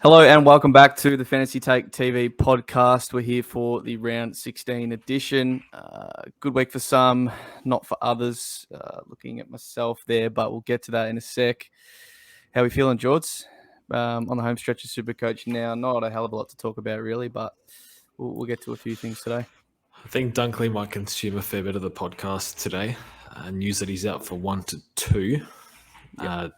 Hello and welcome back to the Fantasy Take TV podcast. We're here for the round 16 edition. Good week for some, not for others. Looking at myself there, but we'll get to that in a sec. How are we feeling, George? On the home stretch of Supercoach now. Not a hell of a lot to talk about, really, but we'll get to a few things today. I think Dunkley might consume a fair bit of the podcast today. News that he's out for 1 to 2. Yep.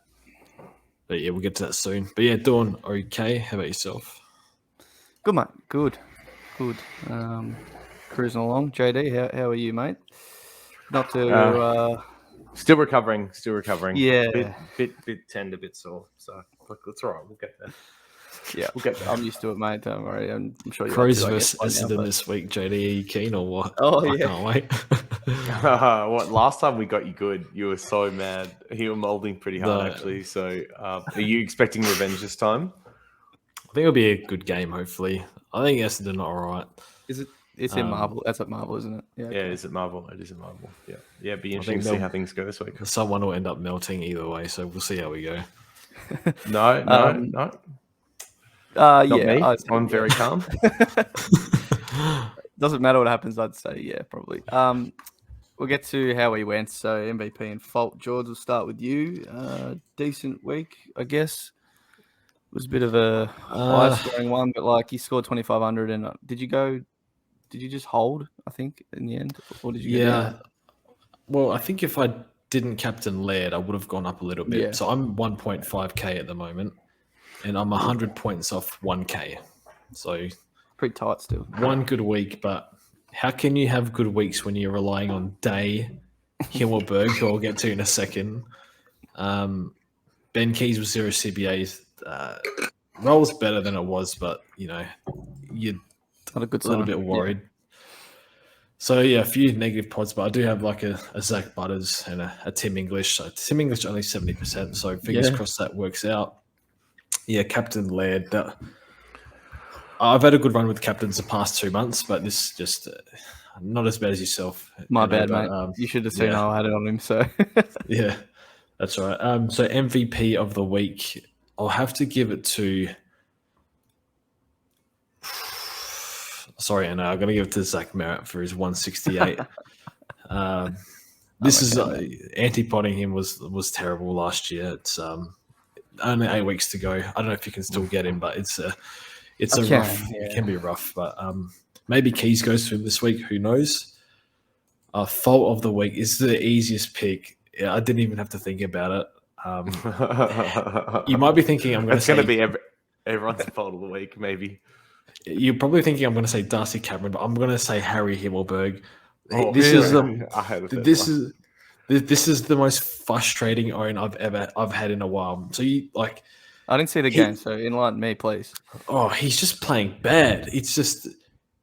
But yeah, we'll get to that soon. But yeah, doing okay. How about yourself? Good, mate. Good. Cruising along. JD, how are you, mate? Not to... Still recovering. Yeah. Bit tender, bit sore. So that's all right. We'll get there. Yeah, we'll get there. I'm used to it, mate. Don't worry. I'm sure you're Crows versus Essendon this week. JD, are you keen or what? Oh, I yeah. can't wait. What last time we got you good, you were so mad. You were molding pretty hard, actually. So are you expecting revenge this time? I think it'll be a good game, hopefully. I think Essendon are all right. Is it? It's in Marvel. That's at Marvel, isn't it? Yeah, it is at Marvel. It is at Marvel. Yeah. It'd be interesting to see how things go this week. Someone will end up melting either way, so we'll see how we go. No. Not me. I'm very calm. Doesn't matter what happens, I'd say, yeah, probably. We'll get to how we went. So MVP and fault. George, we'll start with you. Decent week, I guess. It was a bit of a high-scoring one, but like you scored 2,500. And did you just hold, I think, in the end? Or did you Well, I think if I didn't captain Laird, I would have gone up a little bit. Yeah. So I'm 1.5k at the moment, and I'm 100 points off 1k. So pretty tight still. One good week, but how can you have good weeks when you're relying on Day, Himmelberg, who I'll get to in a second? Ben Keys with 0 CBAs. Roll's better than it was, but, you're not a good little bit worried. Yeah. So, yeah, a few negative pods, but I do have like a Zach Butters and a Tim English. So Tim English only 70%, so fingers crossed that works out. Yeah, Captain Laird. I've had a good run with captains the past 2 months, but this just not as bad as yourself. My bad, mate. You should have seen how I had it on him. So yeah, that's all right. So MVP of the week, I'll have to give it to. Sorry, Anno. I'm going to give it to Zach Merritt for his 168. This is anti-potting him was terrible last year. It's only 8 weeks to go. I don't know if you can still get him, but it's rough. It can be rough, but maybe Keys goes to him this week. Who knows? Fault of the week is the easiest pick. Yeah, I didn't even have to think about it. You might be thinking I'm going to say... It's going to be everyone's fault of the week, maybe. You're probably thinking I'm going to say Darcy Cameron, but I'm going to say Harry Himmelberg. This is the most frustrating own I've had in a while. So I didn't see the game, so enlighten me, please. Oh, he's just playing bad. It's just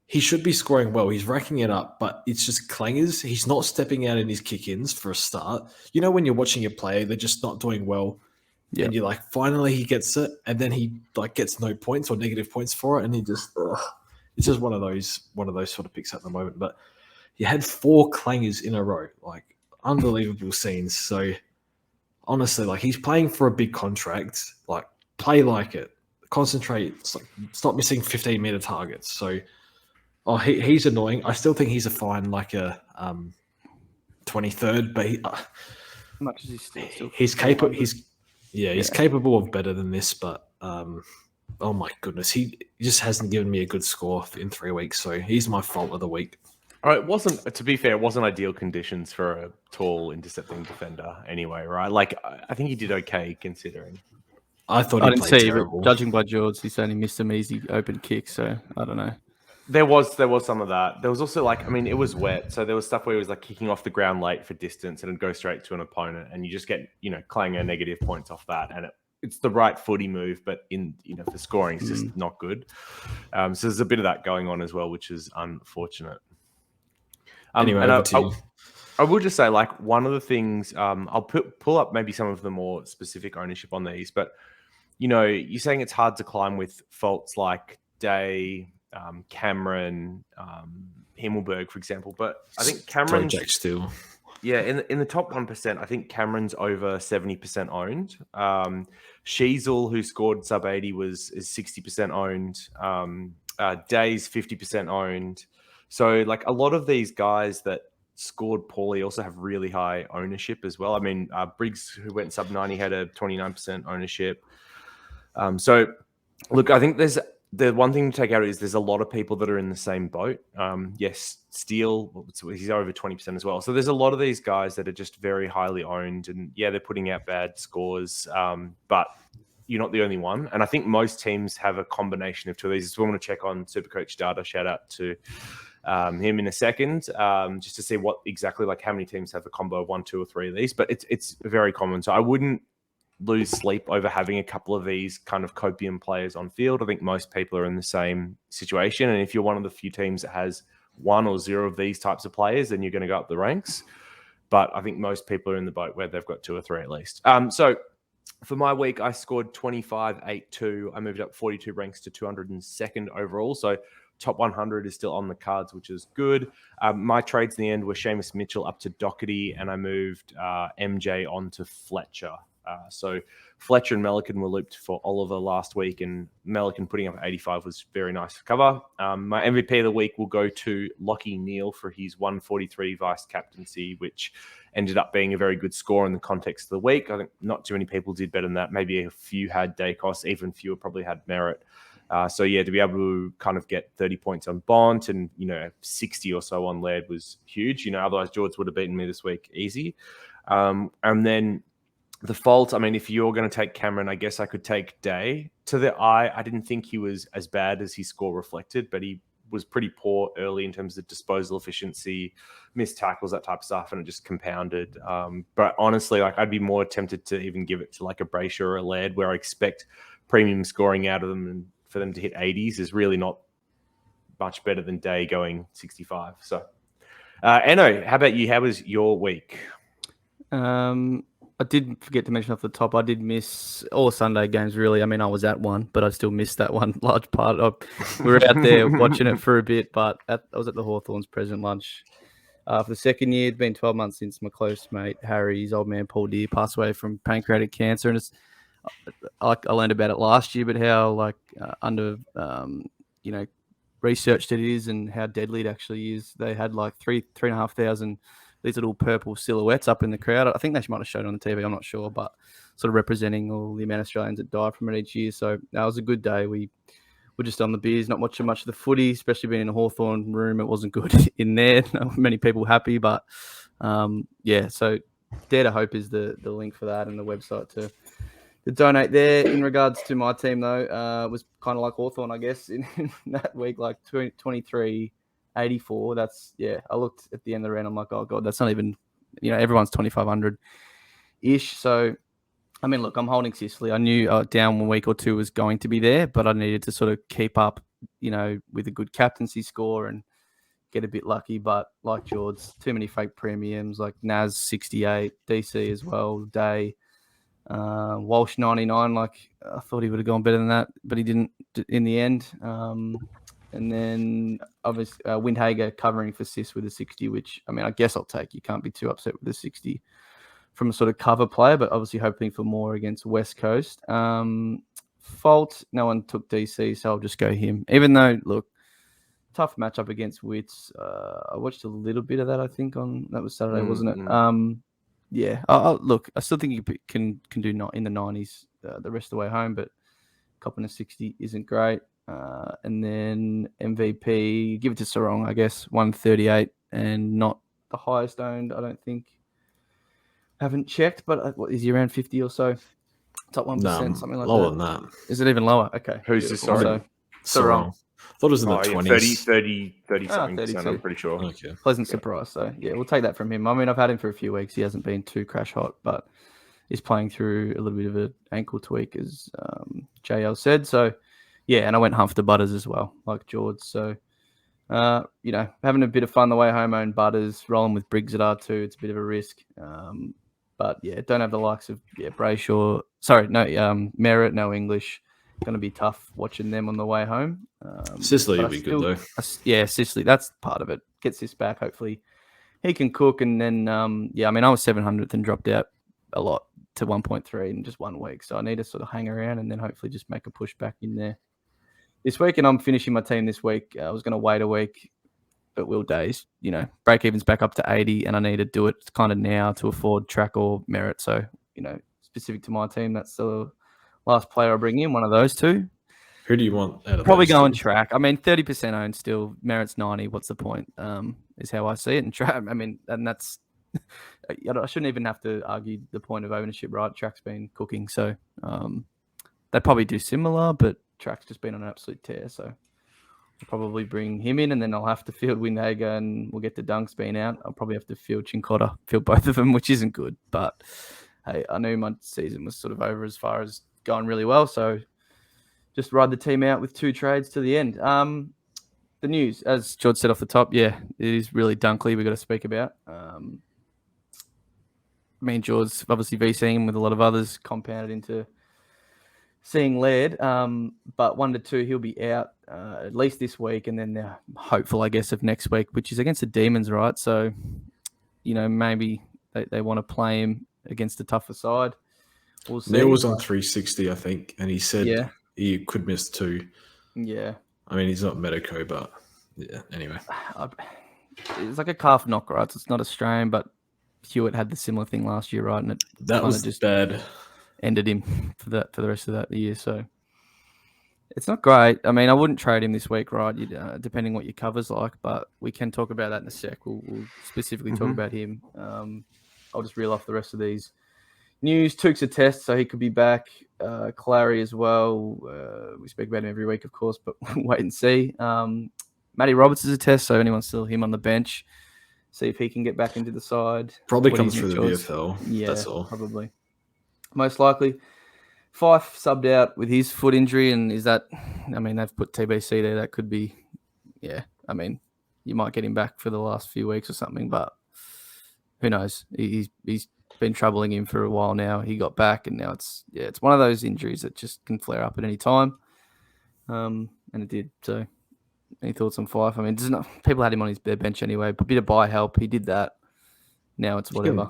he should be scoring well. He's racking it up, but it's just clangers. He's not stepping out in his kick-ins for a start. You know when you're watching a player, they're just not doing well. Yep. And you're like, finally he gets it, and then he gets no points or negative points for it, and he just it's just one of those sort of picks at the moment. But he had 4 clangers in a row, like unbelievable scenes. So honestly, like he's playing for a big contract. Like play like it, concentrate, stop missing 15-meter targets. So he's annoying. I still think he's a fine like a 23rd, but how much is he still? He's capable. He's capable of better than this, but oh my goodness, he just hasn't given me a good score in 3 weeks. So he's my fault of the week. All right, to be fair, it wasn't ideal conditions for a tall intercepting defender anyway, right? Like I think he did okay considering. I thought I didn't see, but judging by George, he's only missed some easy open kicks, so I don't know. There was some of that. There was also it was wet, so there was stuff where he was like kicking off the ground late for distance and it'd go straight to an opponent, and you just get clanger negative points off that, and it's the right footy move, but for scoring, it's just not good. So there's a bit of that going on as well, which is unfortunate. Anyway, I will just say, like, one of the things, I'll pull up maybe some of the more specific ownership on these, but you're saying it's hard to climb with faults like Day, Cameron, Himmelberg, for example. But I think Cameron's Jack still. Yeah, in the top 1%, I think Cameron's over 70% owned. Sheasel, who scored sub 80, is 60% owned. Day's 50% owned. So like a lot of these guys that scored poorly also have really high ownership as well. I mean, Briggs, who went sub 90, had a 29% ownership. So look, I think the one thing to take out is there's a lot of people that are in the same boat. Yes, Steele, he's over 20% as well. So there's a lot of these guys that are just very highly owned, and yeah, they're putting out bad scores, but you're not the only one. And I think most teams have a combination of two of these. So we want to check on Supercoach data. Shout out to him in a second, just to see what exactly, like how many teams have a combo of 1, 2, or 3 of these. But it's very common. So I wouldn't lose sleep over having a couple of these kind of copium players on field. I think most people are in the same situation. And if you're one of the few teams that has 1 or 0 of these types of players, then you're going to go up the ranks. But I think most people are in the boat where they've got 2 or 3 at least. So for my week, I scored 25.82. I moved up 42 ranks to 202nd overall. So top 100 is still on the cards, which is good. My trades in the end were Seamus Mitchell up to Doherty, and I moved MJ on to Fletcher. So Fletcher and Melican were looped for Oliver last week, and Melican putting up 85 was very nice to cover. My MVP of the week will go to Lockie Neal for his 143 vice captaincy, which ended up being a very good score in the context of the week. I think not too many people did better than that. Maybe a few had Dacos, even fewer probably had Merritt. So yeah, to be able to kind of get 30 points on Bont and 60 or so on Laird was huge. Otherwise George would have beaten me this week easy. And then the fault, I mean, if you're going to take Cameron, I guess I could take Day. To the eye, I didn't think he was as bad as his score reflected, but he was pretty poor early in terms of disposal efficiency, missed tackles, that type of stuff, and it just compounded. But honestly, like I'd be more tempted to even give it to like a Brayshaw or a Laird, where I expect premium scoring out of them, and for them to hit 80s is really not much better than Day going 65. So, Anno, how about you? How was your week? I did forget to mention off the top, I did miss all Sunday games, really. I mean, I was at one, but I still missed that one large part. We were out there watching it for a bit, but I was at the Hawthorns present lunch. For the second year, it's been 12 months since my close mate, Harry's old man, Paul Deere, passed away from pancreatic cancer. And I learned about it last year, but how under researched it is and how deadly it actually is. They had like 3,500 these little purple silhouettes up in the crowd. I think they might have showed it on the TV, I'm not sure, but sort of representing all the amount of Australians that die from it each year. So that was a good day. We were just on the beers, not watching much of the footy, especially being in a Hawthorn room. It wasn't good in there. Not many people happy, but so Dare to Hope is the link for that and the website to donate there. In regards to my team, though, it was kind of like Hawthorn, I guess, in that week, like 23-84. I looked at the end of the round. I'm like, oh God, that's not even, everyone's 2,500-ish. So, I mean, look, I'm holding Sicily. I knew down 1 week or 2 was going to be there, but I needed to sort of keep up, with a good captaincy score and get a bit lucky. But like George, too many fake premiums, like Naz 68, DC as well, Day, Walsh 99. Like I thought he would have gone better than that, but he didn't in the end. And then obviously Windhager covering for Sis with a 60, which, I mean, I guess I'll take. You can't be too upset with a 60 from a sort of cover player, but obviously hoping for more against West Coast. Fault, no one took DC, so I'll just go him. Even though, look, tough matchup against Wits. I watched a little bit of that, I think, that was Saturday, wasn't it? Look, I still think you can do not in the 90s the rest of the way home, but copping a 60 isn't great. And then MVP, give it to Sarong, I guess, 138 and not the highest owned, I don't think. Haven't checked, but what is he, around 50 or so? Top 1%, something like lower that. Lower than that. Is it even lower? Okay. Who's this? Sorry. Sarong. I thought it was in the 20s. 30 something percent, I'm pretty sure. Okay. Pleasant surprise. So, yeah, we'll take that from him. I mean, I've had him for a few weeks. He hasn't been too crash hot, but he's playing through a little bit of an ankle tweak, as JL said. So, yeah, and I went Humph to Butters as well, like George. So, having a bit of fun the way home, own Butters, rolling with Briggs at R2. It's a bit of a risk. But, yeah, don't have the likes of Brayshaw. Sorry, no, Merritt, no English. Going to be tough watching them on the way home. Sicily will be good, though. Yeah, Sicily, that's part of it. Gets this back, hopefully. He can cook. And then, I was 700th and dropped out a lot to 1.3 in just 1 week. So I need to sort of hang around and then hopefully just make a push back in there this week. And I'm finishing my team this week. I was going to wait a week, but Will Days, break even's back up to 80, and I need to do it kind of now to afford track or merit. So, specific to my team, that's the last player I bring in, one of those two. Who do you want out of Probably those going two? track. I mean, 30% owned still. Merit's 90. What's the point? Is how I see it. And track. I mean, and that's. I shouldn't even have to argue the point of ownership, right? Track's been cooking, so they probably do similar, but Track's just been on an absolute tear. So I'll probably bring him in, and then I'll have to field Windhager, and we'll get the Dunks being out. I'll probably have to field Chincotta, field both of them, which isn't good. But hey, I knew my season was sort of over as far as going really well, so just ride the team out with 2 trades to the end. The news, as George said off the top, it is really Dunkley we've got to speak about. Me and George obviously VCing him with a lot of others, compounded into seeing Laird. But 1 to 2, he'll be out at least this week, and then they're hopeful, I guess, of next week, which is against the Demons, right? So, maybe they want to play him against a tougher side. We'll see. Neil was on 360, I think, and he said he could miss 2. Yeah. I mean, he's not medico, but anyway. It's like a calf knock, right? So it's not a strain, but Hewitt had the similar thing last year, right? And that was just bad. Ended him for the rest of that year. So it's not great. I mean, I wouldn't trade him this week, right? Depending what your cover's like, but we can talk about that in a sec. We'll specifically talk about him. I'll just reel off the rest of these news. Took's a test, so he could be back. Clary as well. We speak about him every week, of course, but wait and see. Matty Roberts is a test, so anyone still him on the bench. See if he can get back into the side. Probably comes through the VFL. Yeah, that's all. Probably. Most likely. Fife subbed out with his foot injury, and they've put TBC there. That could be, you might get him back for the last few weeks or something, but who knows? He's been troubling him for a while now. He got back, and now it's one of those injuries that just can flare up at any time. And it did. So, any thoughts on Fife? I mean, people had him on their bench anyway. A bit of buy help. He did that. Now it's whatever.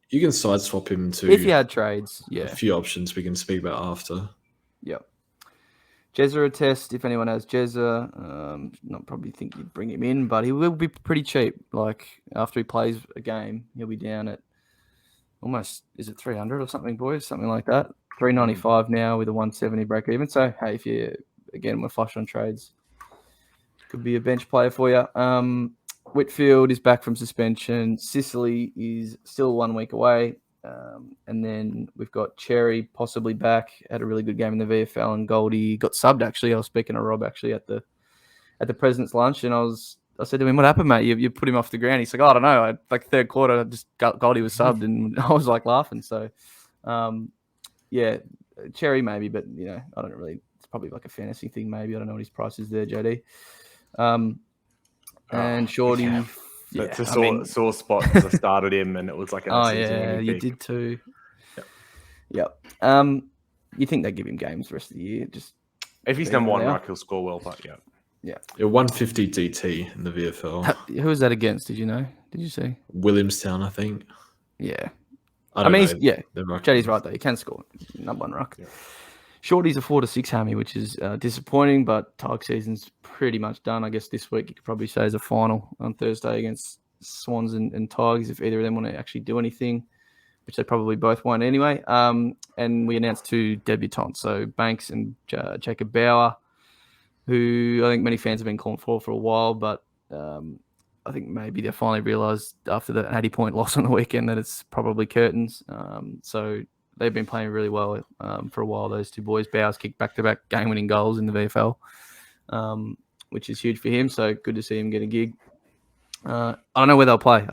You can side swap him to if you had trades. Yeah, a few options we can speak about after. Yep. Jezza a test. If anyone has Jezza, not probably think you'd bring him in, but he will be pretty cheap. Like after he plays a game, he'll be down at almost, is it 300 or something, boys? Something like that. 395 now with a 170 break even. So hey, if we're flush on trades, could be a bench player for you. Whitfield is back from suspension. Sicily is still 1 week away. And then we've got Cherry possibly back. Had a really good game in the VFL, and Goldie got subbed actually. I was speaking to Rob actually at the president's lunch, and I said to him, "What happened, mate? You put him off the ground." He's like, "Oh, I don't know. Third quarter, Goldie was subbed," and I was like laughing. So, Cherry maybe, but I don't really. It's probably like a fantasy thing maybe. I don't know what his price is there, JD. And Shorty. Yeah. That's a sore spot because I started him and it was like you did too. Yep. You think they give him games the rest of the year? Just if he's number 1 ruck, he'll score well. But yeah. 150 DT in the VFL. Who was that against? Did you know? Did you see? Williamstown, I think. Yeah. I mean, JD's right though. He can score. Number 1 ruck. Yeah. Shorty's a 4 to 6 hammy, which is disappointing, but Tigers season's pretty much done. I guess this week you could probably say is a final on Thursday against Swans and Tigers if either of them want to actually do anything, which they probably both won't anyway. And we announced 2 debutants, so Banks and Jacob Bauer, who I think many fans have been calling for a while, but I think maybe they finally realised after the 80-point loss on the weekend that it's probably curtains. So they've been playing really well for a while, those 2 boys. Bowers kicked back-to-back game-winning goals in the VFL, which is huge for him. So good to see him get a gig. I don't know where they'll play.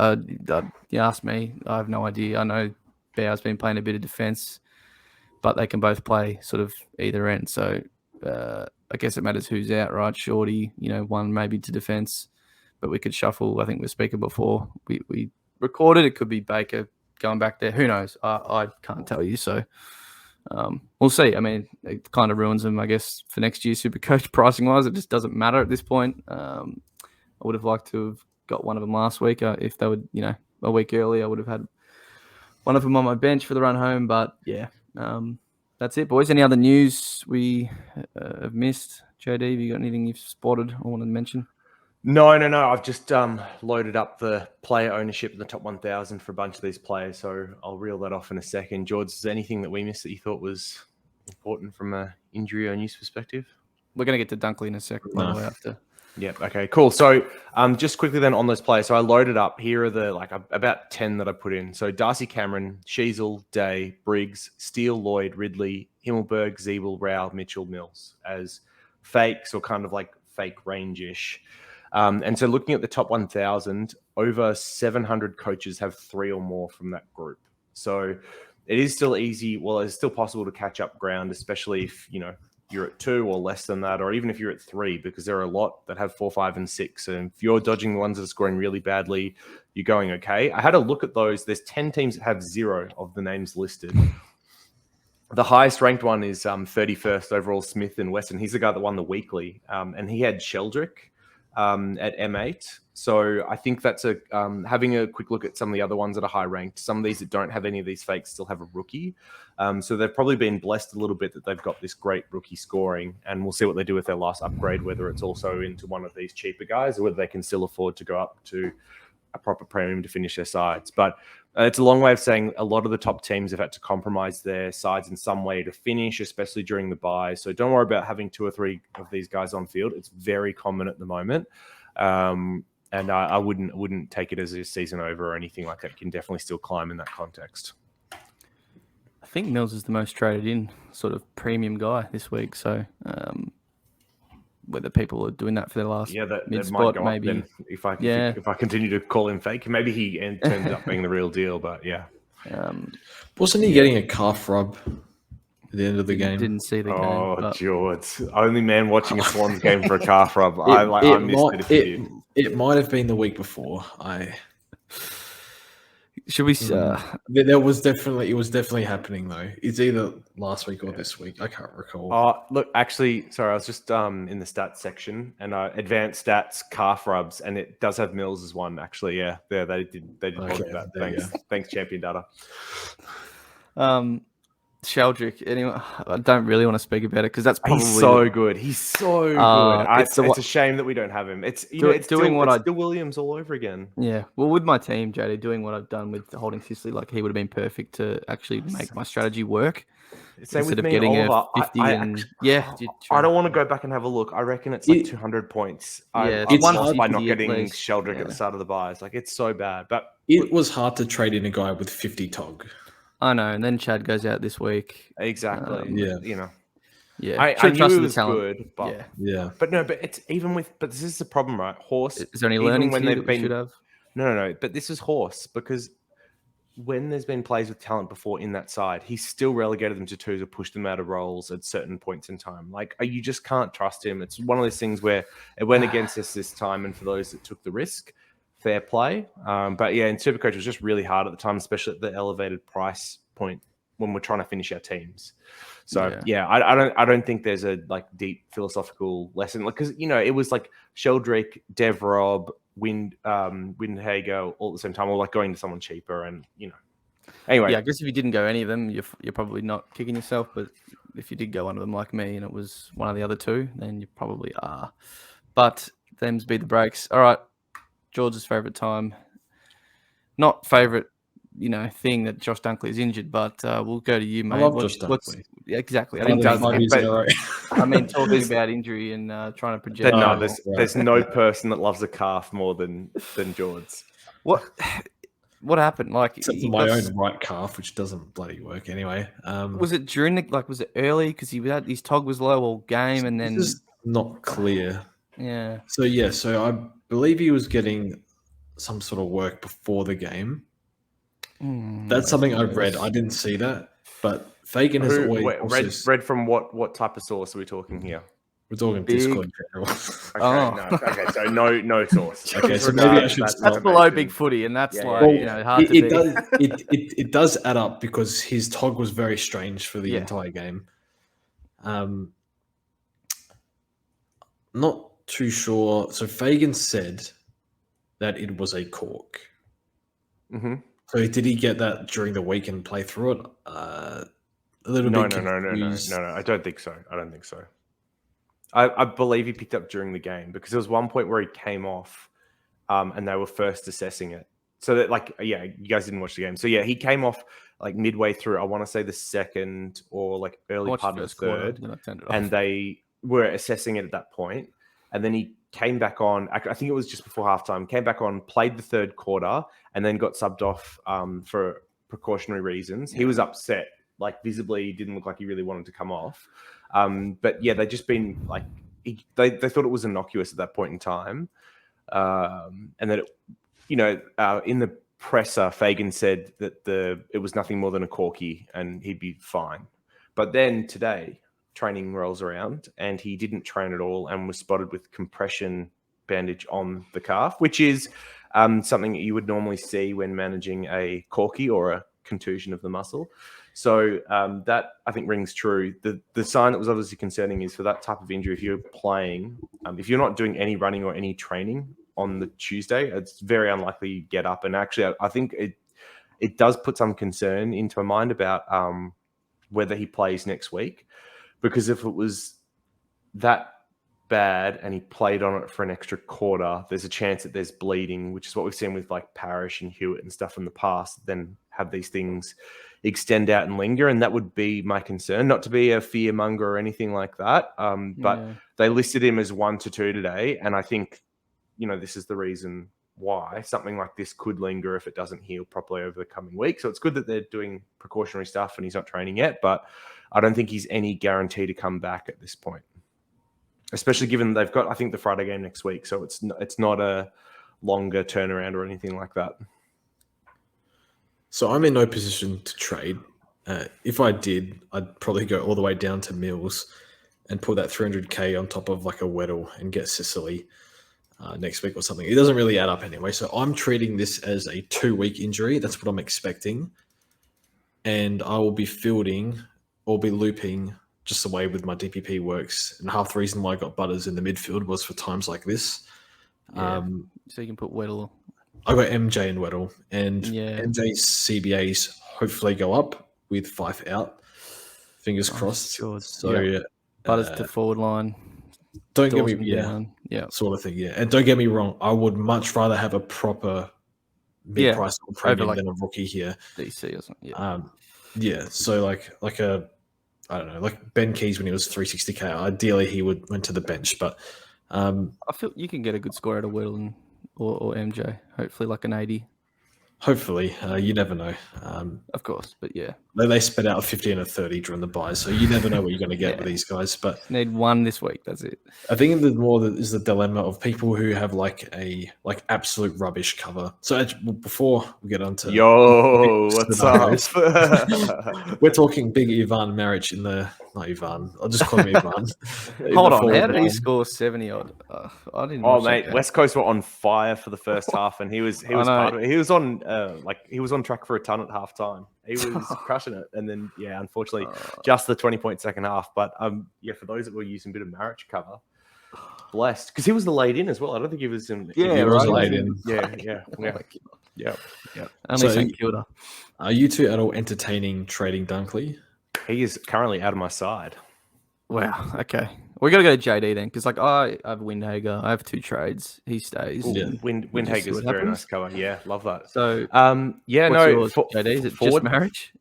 You asked me. I have no idea. I know Bowers been playing a bit of defence, but they can both play sort of either end. So I guess it matters who's out, right? Shorty, one maybe to defence, but we could shuffle. I think we were speaking before. We recorded. It could be Baker going back there. Who knows? I can't tell you. So we'll see. I mean, it kind of ruins them, I guess, for next year Supercoach pricing wise. It just doesn't matter at this point. I would have liked to have got one of them last week. If they would, a week early, I would have had one of them on my bench for the run home. But yeah, that's it, boys. Any other news we have missed? JD, have you got anything you've spotted or wanted to mention? No. I've just loaded up the player ownership in the top 1,000 for a bunch of these players, so I'll reel that off in a second. George, is there anything that we missed that you thought was important from an injury or news perspective? We're going to get to Dunkley in a second. No. By the way, after. Yep. Okay, cool. So just quickly then on those players. So I loaded up. Here are the about 10 that I put in. So Darcy Cameron, Sheasel, Day, Briggs, Steele, Lloyd, Ridley, Himmelberg, Zeeble, Rao, Mitchell, Mills as fakes or kind of like fake range-ish. And so looking at the top 1,000, over 700 coaches have 3 or more from that group. So it is still easy. Well, it's still possible to catch up ground, especially if, you're at 2 or less than that, or even if you're at 3, because there are a lot that have 4, 5, and 6. And if you're dodging the ones that are scoring really badly, you're going okay. I had a look at those. There's 10 teams that have 0 of the names listed. The highest ranked one is 31st overall, Smith in Western. He's the guy that won the weekly, and he had Sheldrick at M8. So I think that's having a quick look at some of the other ones that are high ranked. Some of these that don't have any of these fakes still have a rookie. So they've probably been blessed a little bit that they've got this great rookie scoring, and we'll see what they do with their last upgrade, whether it's also into one of these cheaper guys or whether they can still afford to go up to a proper premium to finish their sides. But it's a long way of saying a lot of the top teams have had to compromise their sides in some way to finish, especially during the bye. So don't worry about having 2 or 3 of these guys on field. It's very common at the moment. And I wouldn't take it as a season over or anything like that. You can definitely still climb in that context. I think Mills is the most traded in sort of premium guy this week. So whether people are doing that for their last mid spot, maybe then if I continue to call him fake, maybe he turns up being the real deal. But yeah, wasn't he getting a calf rub at the end of the game? Didn't see the game. Oh, George, only man watching a Swans game for a calf rub. I missed it. It might have been the week before. Should we? It was definitely happening though. It's either last week or this week. I can't recall. Look, actually, sorry, I was just in the stats section and advanced stats calf rubs, and it does have Mills as one. Actually, yeah, there they did point that. Thanks, Champion Data. Sheldrick. Anyway, I don't really want to speak about it because that's probably so good. He's so good. It's a shame that we don't have him. It's it's still Williams all over again. Yeah. Well, with my team, JD, doing what I've done with holding Sicily, like he would have been perfect to actually make my strategy work. Same instead with of me, getting Oliver. a 50 I don't want to go back and have a look. I reckon it's like 200 points. It's lost by not getting Sheldrick at the start of the buys. Like it's so bad. But it was hard to trade in a guy with 50 tog. I know, and then Chad goes out this week. Exactly. Yeah. I knew it was good, but But no, but it's but this is the problem, right? Horse. Is there any learning when they've been? Should have? No. But this is Horse because when there's been players with talent before in that side, he's still relegated them to 2s or pushed them out of roles at certain points in time. Like you just can't trust him. It's one of those things where it went against us this time, and for those that took the risk, fair play. But yeah, in Supercoach it was just really hard at the time, especially at the elevated price point when we're trying to finish our teams. So I don't think there's a deep philosophical lesson, because it was like Sheldrick, Dev Rob, Windhager all at the same time, or going to someone cheaper, and Anyway, yeah, I guess if you didn't go any of them, you're probably not kicking yourself. But if you did go one of them like me, and it was one of the other 2, then you probably are. But them's be the breaks. All right. George's favourite time. Not favourite, thing that Josh Dunkley is injured, but we'll go to you, mate. I love Josh Dunkley. Yeah, exactly. I mean, talking about injury and trying to project. There's no person that loves a calf more than George. What happened? Except for my own right calf, which doesn't bloody work anyway. Was it during was it early? Because his tog was low all game, and then this is not clear. Yeah. So I believe he was getting some sort of work before the game. That's something I've read. I didn't see that, but Fagan has always read from what type of source are we talking here? We're talking Discord general. Okay, so no source. Okay, so maybe I should. That's below Big Footy, and that's hard to beat. It does add up because his tog was very strange for the entire game. Not too sure. So Fagan said that it was a cork. Mm-hmm. So did he get that during the week and play through it? A little No. bit confused. I don't think so. I believe he picked up during the game because there was one point where he came off, and they were first assessing it. So that you guys didn't watch the game. So yeah, he came off like midway through. I want to say the second or like early part of the third, then I turned it and off. they were assessing it at that point. And then he came back on. I think it was just before halftime. Came back on, played the third quarter, and then got subbed off for precautionary reasons. He was upset, like visibly didn't look like he really wanted to come off. But yeah, they just been like they thought it was innocuous at that point in time, and that in the presser, Fagan said that it was nothing more than a corky and he'd be fine. But then today, training rolls around and he didn't train at all and was spotted with compression bandage on the calf, which is something that you would normally see when managing a corky or a contusion of the muscle. So that I think rings true. The sign that was obviously concerning is for that type of injury, if you're playing, if you're not doing any running or any training on the Tuesday, it's very unlikely you get up. And actually, I think it does put some concern into my mind about whether he plays next week. Because if it was that bad and he played on it for an extra quarter, there's a chance that there's bleeding, which is what we've seen with like Parrish and Hewitt and stuff in the past, then have these things extend out and linger. And that would be my concern, not to be a fear monger or anything like that. But they listed him as 1 to 2 today. And I think, this is the reason why something like this could linger if it doesn't heal properly over the coming week. So it's good that they're doing precautionary stuff and he's not training yet, but I don't think he's any guarantee to come back at this point, especially given they've got, I think, the Friday game next week. So it's not a longer turnaround or anything like that. So I'm in no position to trade. If I did, I'd probably go all the way down to Mills and put that 300k on top of like a Weddle and get Sicily next week or something. It doesn't really add up anyway. So I'm treating this as a 2-week injury. That's what I'm expecting. And I will be fielding or be looping just the way with my DPP works. And half the reason why I got Butters in the midfield was for times like this. So you can put Weddle. I got MJ and Weddle. And MJ's CBAs hopefully go up with Fife out. Fingers crossed. Sure. So Butters to forward line. Don't get me sort of thing, And don't get me wrong, I would much rather have a proper mid-price or premium than a rookie here. DC or something. So like a, I don't know, like Ben Keys when he was 360k. Ideally, he went to the bench, but I feel you can get a good score out of Whittle or MJ. Hopefully, like an 80. Hopefully, you never know. Of course, but they spit out a 50 and a 30 during the buys, so you never know what you're going to get with these guys. But just need one this week. That's it. I think is the dilemma of people who have like absolute rubbish cover. So before we get on to what's up? We're talking big Ivan Maric not Ivan. I'll just call him Ivan. Hold on, how did he score 70 odd? I didn't. Oh mate, West Coast were on fire for the first half, and he was part of it. He was on he was on track for a ton at halftime. He was crushing it, and then unfortunately, just the 20-point second half. But for those that were using a bit of Maric cover, blessed because he was the laid in as well. I don't think he was in. He was laid in. Yeah. Only St Kilda. Are you two at all entertaining trading Dunkley? He is currently out of my side. Wow. Okay. We got to go to JD then, because I have Windhager. I have 2 trades. He stays. Windhager's a very nice cover. Yeah, love that. So, yours, JD? Is it just marriage?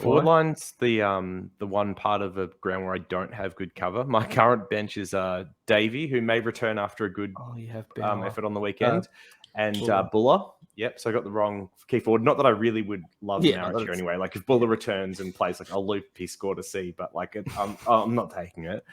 Forward line's the one part of the ground where I don't have good cover. My current bench is Davey, who may return after a good effort on the weekend, and Buller. Yep, so I got the wrong key forward. Not that I really would love Marriage here anyway. Like if Buller returns and plays, like I'll loop his score to see, but like I'm not taking it.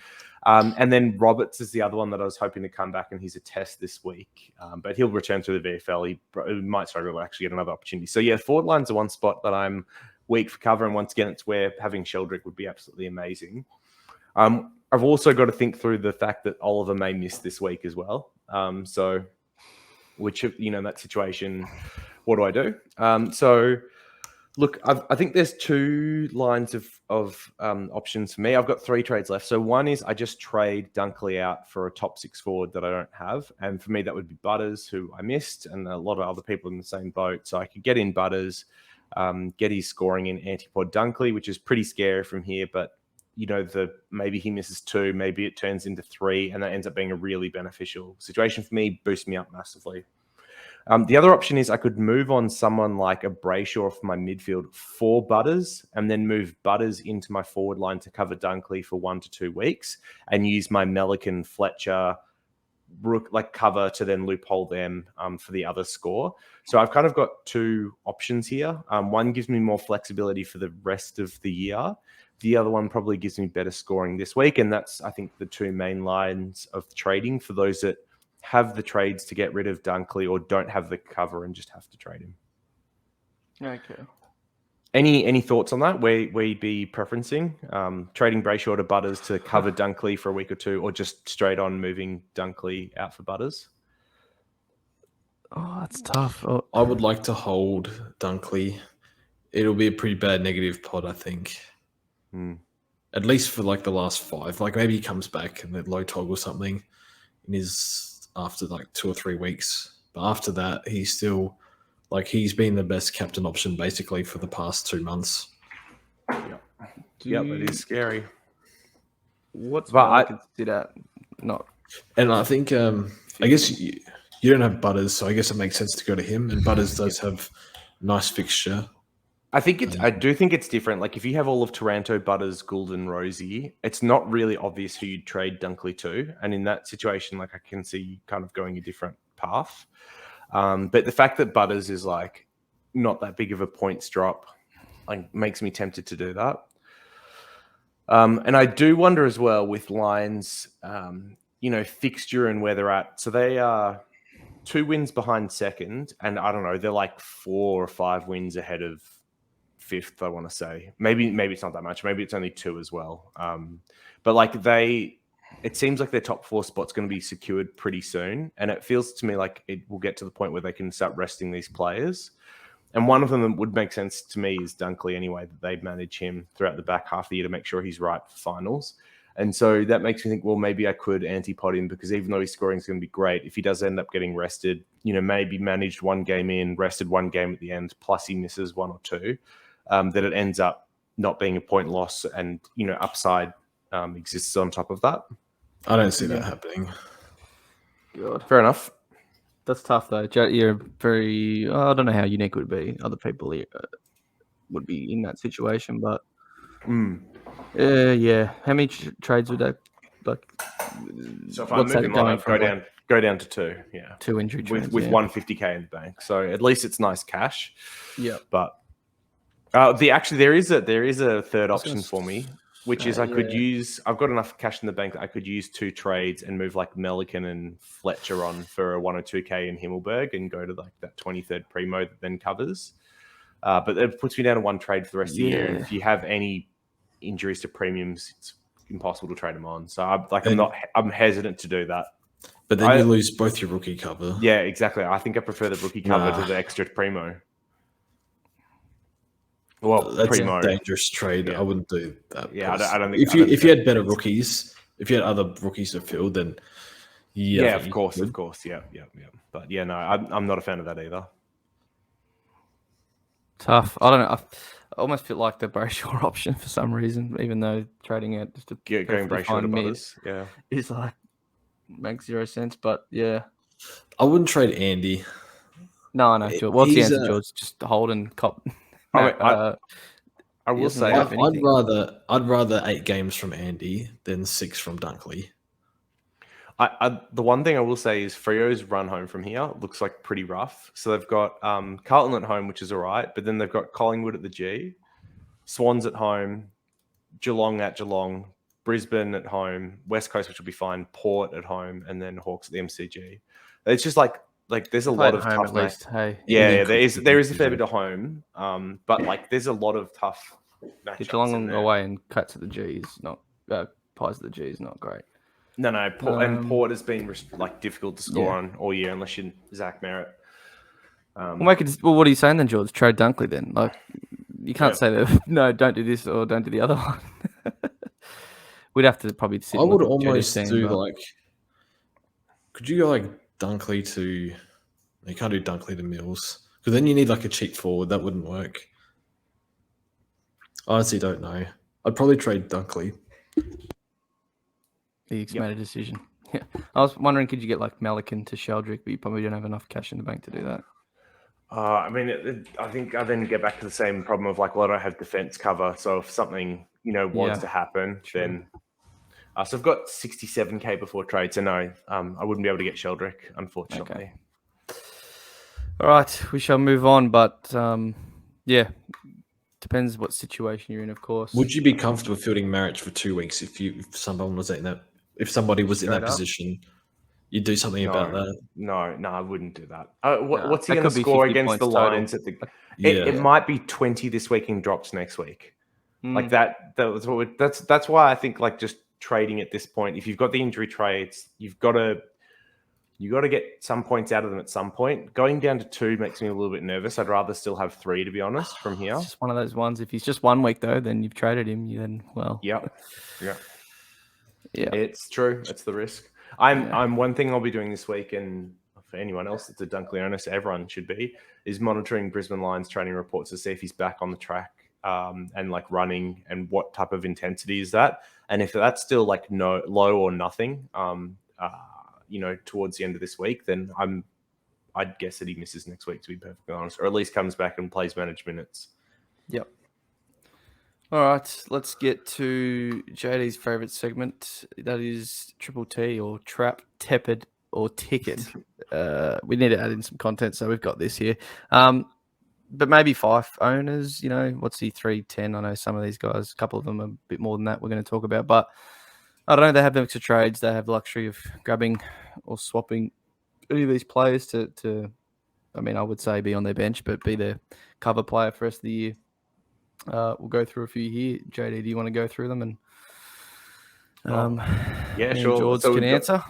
And then Roberts is the other one that I was hoping to come back, and he's a test this week, but he'll return to the VFL. He might struggle to actually get another opportunity. So forward line's the one spot that I'm weak for cover, and once again, it's where having Sheldrick would be absolutely amazing. I've also got to think through the fact that Oliver may miss this week as well. Which, that situation, what do I do? So Look, I think there's two lines of options for me. I've got 3 trades left. So one is I just trade Dunkley out for a top 6 forward that I don't have. And for me, that would be Butters, who I missed, and a lot of other people in the same boat. So I could get in Butters, get his scoring in Antipod Dunkley, which is pretty scary from here. But, maybe he misses 2, maybe it turns into 3, and that ends up being a really beneficial situation for me, boost me up massively. The other option is I could move on someone like a Brayshaw for my midfield for Butters, and then move Butters into my forward line to cover Dunkley for 1 to 2 weeks, and use my Melican, Fletcher, Rook cover to then loophole them for the other score. So I've kind of got 2 options here. One gives me more flexibility for the rest of the year. The other one probably gives me better scoring this week, and that's, I think, the 2 main lines of trading for those that have the trades to get rid of Dunkley or don't have the cover and just have to trade him. Okay. Any thoughts on that? Where you'd be preferencing trading Brayshaw to Butters to cover Dunkley for a week or 2, or just straight on moving Dunkley out for Butters? Oh, that's tough. I would like to hold Dunkley. It'll be a pretty bad negative pod, I think. At least for the last 5. Maybe he comes back and then low toggle something in his after 2 or 3 weeks. But after that, he's still he's been the best captain option basically for the past 2 months. Yep, it is scary. What's I consider not? And I think I guess you don't have Butters, so I guess it makes sense to go to him. And Butters does have nice fixture. I do think it's different. If you have all of Taranto, Butters, Gould, and Rosie, it's not really obvious who you'd trade Dunkley to. And in that situation, I can see you kind of going a different path. But the fact that Butters is not that big of a points drop, makes me tempted to do that. And I do wonder as well with lines, fixture and where they're at. So they are 2 wins behind second, and I don't know, they're 4 or 5 wins ahead of 5th, I want to say. Maybe it's not that much. Maybe it's only 2 as well. But it seems like their top 4 spot's going to be secured pretty soon. And it feels to me like it will get to the point where they can start resting these players. And one of them that would make sense to me is Dunkley anyway, that they manage him throughout the back half of the year to make sure he's right for finals. And so that makes me think, well, maybe I could anti-pod him, because even though his scoring is going to be great, if he does end up getting rested, maybe managed 1 game in, rested 1 game at the end, plus he misses 1 or 2, that it ends up not being a point loss, and upside exists on top of that. I don't see that happening. God. Fair enough. That's tough though. You're very. I don't know how unique it would be. Other people would be in that situation, but yeah. How many trades would that So if I'm moving mine up, go down to 2. Yeah, 2 injury trades with 150k in the bank. So at least it's nice cash. Yeah, but there is a third option for me, which is I could use. I've got enough cash in the bank that I could use 2 trades and move Melican and Fletcher on for a 102k in Himmelberg and go to that 23rd primo that then covers. But it puts me down to 1 trade for the rest of the year. And if you have any injuries to premiums, it's impossible to trade them on. So I'm hesitant to do that. But then you lose both your rookie cover. Yeah, exactly. I think I prefer the rookie cover to the extra primo. Well, that's primo. A dangerous trade. Yeah. I wouldn't do that. Yeah, I don't think. If you had better rookies, if you had other rookies to field, then yeah, of course, yeah. But yeah, no, I'm not a fan of that either. Tough. I don't know. I almost feel like the Brayshaw option for some reason, even though trading out just to going Brayshaw to Butters, is makes 0 sense. But yeah, I wouldn't trade Andy. No. George. What's the answer, George? Just hold and cop. I will say I'd rather 8 games from Andy than 6 from Dunkley. The one thing I will say is Freo's run home from here looks pretty rough. So they've got Carlton at home, which is all right, but then they've got Collingwood at the G, Swans at home, Geelong at Geelong, Brisbane at home, West Coast, which will be fine, Port at home, and then Hawks at the MCG. It's just there's a lot of tough matches. Hey, there is a fair bit of home, but there's a lot of tough matchups. Geelong away and Cats at the G is not Pies at the G is not great. No, and Port has been difficult to score on all year unless you're Zach Merritt. What are you saying then, George? Trade Dunkley then? You can't say that. No, don't do this or don't do the other one. We'd have to probably sit. I and would look at JD's almost team, do but- like. Could you go like Dunkley to? You can't do Dunkley to Mills because then you need like a cheap forward. That wouldn't work. I honestly don't know. I'd probably trade Dunkley. He's made a decision. Yeah, I was wondering, could you get like Melican to Sheldrick, but you probably don't have enough cash in the bank to do that. I mean, I think I then get back to the same problem of like, well, I don't have defense cover. So if something, was to happen, then. So I've got 67k before trade. So no, I wouldn't be able to get Sheldrick, unfortunately. Okay. All right, we shall move on. But yeah, depends what situation you're in, of course. Would you be comfortable fielding Marich for 2 weeks if somebody was in that position? You'd do something about that. No, I wouldn't do that. What's he that going to could be score 50 against the points total. Lions? It might be 20 this week and drops next week. Like that. That's why I think like just trading at this point. If you've got the injury trades, you've got to get some points out of them at some point. Going down to 2 makes me a little bit nervous. I'd rather still have 3, to be honest, from here. It's just one of those ones. If he's just 1 week though, then you've traded him. Yeah. Yeah. It's true. It's the risk. I'm one thing I'll be doing this week, and for anyone else that's a Dunkley owner, so everyone should be, is monitoring Brisbane Lions training reports to see if he's back on the track and like running, and what type of intensity is that, and if that's still like low or nothing, towards the end of this week, then I'd guess that he misses next week, to be perfectly honest, or at least comes back and plays managed minutes. Yep. All right, let's get to JD's favourite segment. That is Triple T, or Trap, Tepid, or Ticket. We need to add in some content, so we've got this here. But maybe 5 owners, what's he, 310? I know some of these guys, a couple of them are a bit more than that we're going to talk about. But I don't know, they have the extra trades. They have the luxury of grabbing or swapping any of these players to I mean, I would say be on their bench, but be their cover player for the rest of the year. We'll go through a few here. JD, do you want to go through them? And sure. George So can answer.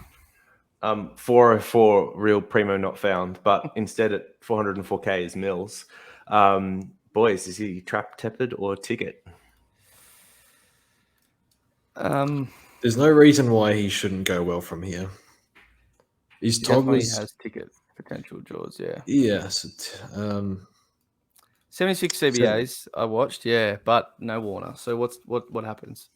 404 real primo not found, but instead at 404k is Mills. Boys, is he Trap, Tepid, or Ticket? There's no reason why he shouldn't go well from here. His definitely has Ticket potential, George. Yeah. Yes. 76 CBAs I watched, but no Warner. So what happens?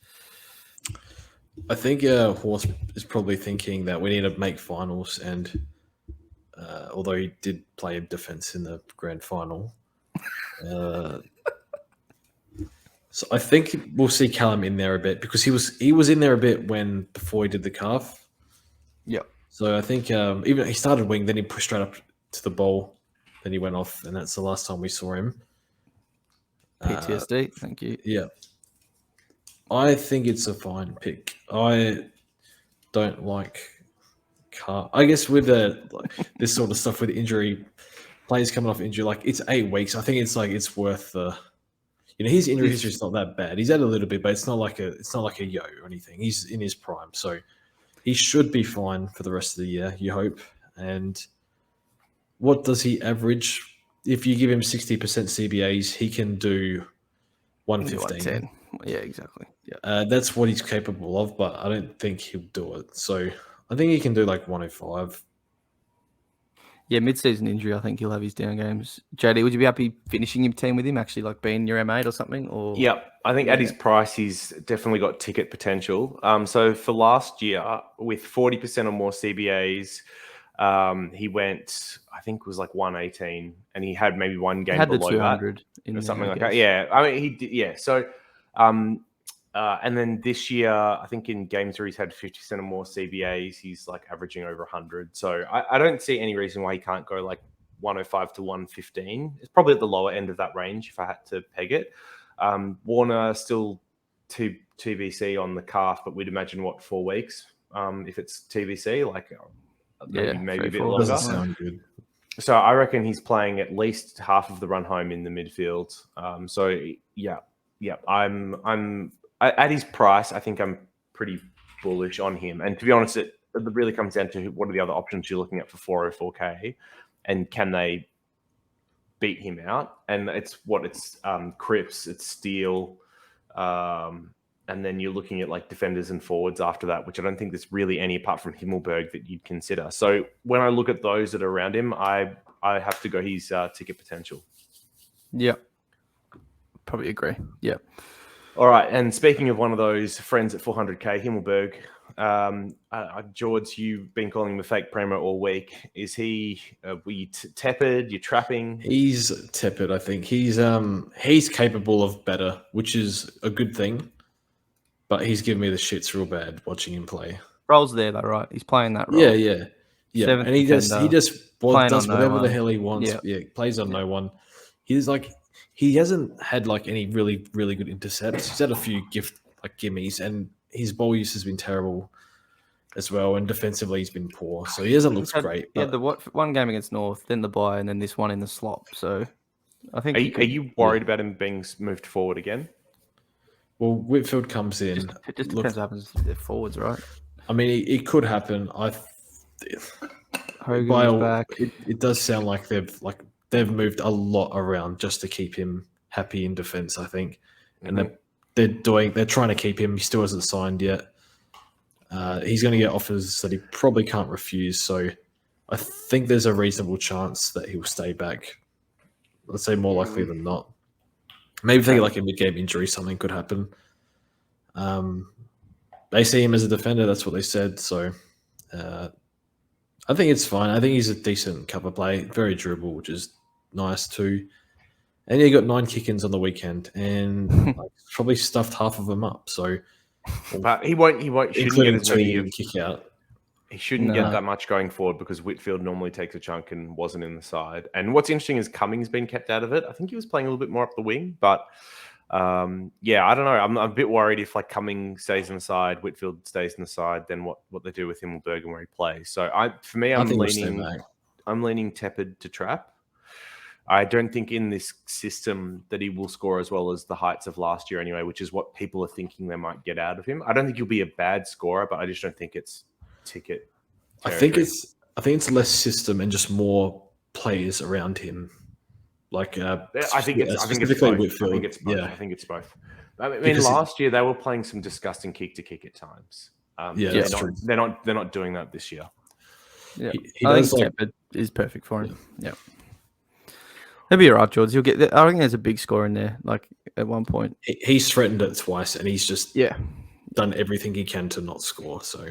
I think Horse is probably thinking that we need to make finals, and although he did play defense in the grand final, so I think we'll see Callum in there a bit, because he was in there a bit before he did the calf. Yep. So I think even he started wing, then he pushed straight up to the ball, then he went off, and that's the last time we saw him. PTSD. Thank you. Yeah. I think it's a fine pick. I don't like I guess with this sort of stuff with injury, players coming off injury, like it's 8 weeks. I think it's worth the. His injury history is not that bad. He's had a little bit, but it's not like a yo or anything. He's in his prime, so he should be fine for the rest of the year. You hope. And what does he average? If you give him 60% CBAs, he can do 115. Yeah, exactly. Yeah, that's what he's capable of, but I don't think he'll do it. So I think he can do like 105. Yeah, mid-season injury, I think he'll have his down games. JD, would you be happy finishing your team with him, actually, like being your M8 or something? Or I think at his price, he's definitely got Ticket potential. So for last year, with 40% or more CBAs, he went, I think it was like 118, and he had maybe one game had below the 200 that, or something like that. Yeah, I mean, he did. Yeah, so and then this year, I think in game 3, he's had 50% or more CBAs. He's like averaging over 100. So I don't see any reason why he can't go like 105 to 115. It's probably at the lower end of that range if I had to peg it. Warner still TBC on the calf, but we'd imagine 4 weeks if it's TBC, like maybe a bit longer. Doesn't sound good. So I reckon he's playing at least half of the run home in the midfield. I'm at his price. I think I'm pretty bullish on him. And to be honest, it really comes down to what are the other options you're looking at for 404k, and can they beat him out. And it's Cripps, it's Steele, and then you're looking at like defenders and forwards after that, which I don't think there's really any apart from Himmelberg that you'd consider. So when I look at those that are around him, I have to go his ticket potential. Yeah, probably agree. Yeah. All right, and speaking of one of those friends at 400k, Himmelberg, George, you've been calling him a fake Premo all week. Is he? Were you tepid? You're trapping? He's tepid. I think he's capable of better, which is a good thing. But he's giving me the shits real bad watching him play. Role's there though, right? He's playing that role. Yeah. Seventh And he defender, just does whatever no the hell he wants. Yeah, plays on no one. He hasn't had like any really, really good intercepts. He's had a few gimmies, and his ball use has been terrible as well. And defensively, he's been poor. So he hasn't looked great. Yeah, the one game against North, then the bye, and then this one in the slop. So I think. Are you worried about him being moved forward again? Well, Whitfield comes in. It just depends what happens to their forwards, right? I mean, it could happen. Hogan's back. It does sound like they've moved a lot around just to keep him happy in defense, I think. And they're trying to keep him. He still hasn't signed yet. He's going to get offers that he probably can't refuse. So I think there's a reasonable chance that he'll stay back. Let's say more likely than not. Maybe if they get like a mid-game injury, something could happen. They see him as a defender. That's what they said. So I think it's fine. I think he's a decent cover play. Very durable, which is nice too. And he got 9 kick-ins on the weekend, and probably stuffed half of them up. So, but he shouldn't get as many kick out. He shouldn't get that much going forward because Whitfield normally takes a chunk and wasn't in the side. And what's interesting is Cummings been kept out of it. I think he was playing a little bit more up the wing, but I don't know. I'm a bit worried if like Cummings stays in the side, Whitfield stays in the side, then what they do with Himmelberg and where he plays. So I'm leaning tepid to trap. I don't think in this system that he will score as well as the heights of last year anyway, which is what people are thinking they might get out of him. I don't think he'll be a bad scorer, but I just don't think it's ticket territory. I think it's less system and just more players around him. Like I think it's both. I think it's both. I mean, last year they were playing some disgusting kick to kick at times. That's true. They're not doing that this year. Yeah, I think Tepid is perfect for him. Yeah. He'll be all right, George. I think there's a big score in there. Like at one point, he's threatened it twice, and he's just done everything he can to not score. So,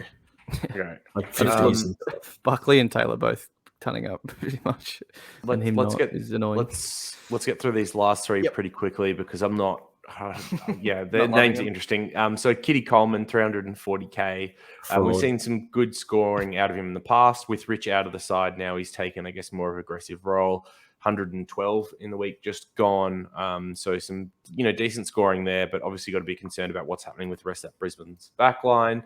like 50s and Buckley and Taylor both turning up pretty much. Is annoying. Let's get through these last three pretty quickly because I'm not. Their names are interesting. So Kitty Coleman, 340k. We've seen some good scoring out of him in the past. With Rich out of the side now, he's taken, I guess, more of an aggressive role. 112 in the week just gone. So some, decent scoring there, but obviously got to be concerned about what's happening with the rest of Brisbane's backline.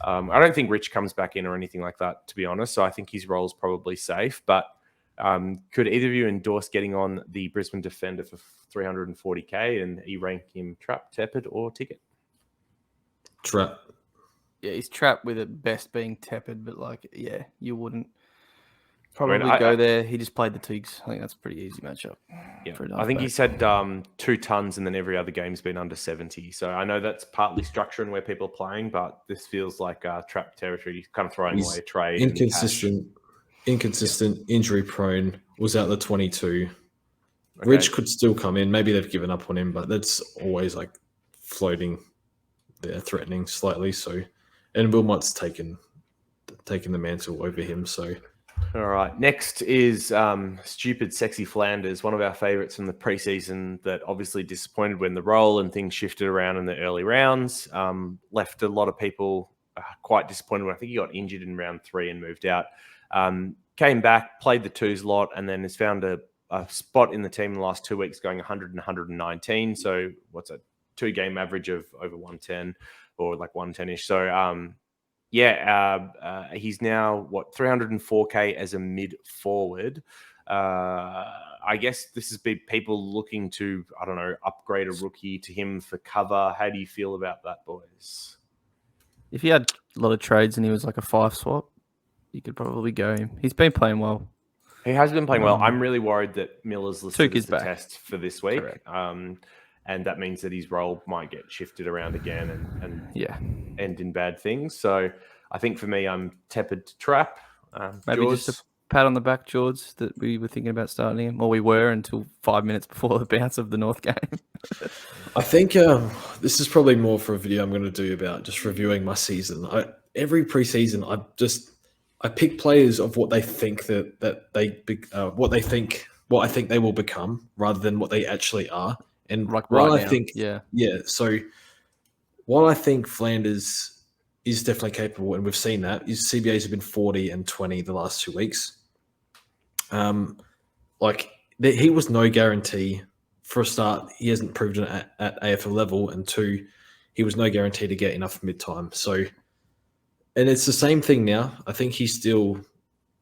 I don't think Rich comes back in or anything like that, to be honest. So I think his role is probably safe. But could either of you endorse getting on the Brisbane defender for 340k and you rank him trap, tepid, or ticket? Trap. Yeah, he's trapped with it best being tepid, but you wouldn't probably go there. He just played the Tigs. I think that's a pretty easy matchup. Yeah, I think he's had 2 tons and then every other game's been under 70. So I know that's partly structure and where people are playing, but this feels like trap territory. He's kind of throwing away a trade. Inconsistent, injury prone, was out the 22. Okay. Rich could still come in. Maybe they've given up on him, but that's always like floating there, threatening slightly. So, and Wilmot's taken the mantle over him. So, all right. Next is Stupid Sexy Flanders, one of our favourites from the preseason that obviously disappointed when the role and things shifted around in the early rounds. Left a lot of people quite disappointed when I think he got injured in round 3 and moved out. Came back, played the 2s lot, and then has found a spot in the team in the last 2 weeks going 100 and 119. So what's a 2-game average of over 110 or like 110-ish. So, he's now 304k as a mid forward. I guess this has been people looking to, I don't know, upgrade a rookie to him for cover. How do you feel about that, boys? If he had a lot of trades and he was like a 5 swap, you could probably go him. He's been playing well. He has been playing well. I'm really worried that Miller's listed Took as is the back. test for this week. Correct. And that means that his role might get shifted around again and Yeah. end in bad things. So I think for me, I'm tepid to trap. Maybe just a pat on the back, George, that we were thinking about starting him, or we were until 5 minutes before the bounce of the North game. I think this is probably more for a video I'm going to do about just reviewing my season. Every preseason, I pick players of what they think what I think they will become, rather than what they actually are. And Like while right I now, think, yeah. So while I think Flanders is definitely capable, and we've seen that, his CBAs have been 40 and 20 the last 2 weeks. He was no guarantee. For a start, he hasn't proven it at AFL level, and 2, he was no guarantee to get enough mid-time. So, and it's the same thing now. I think he's still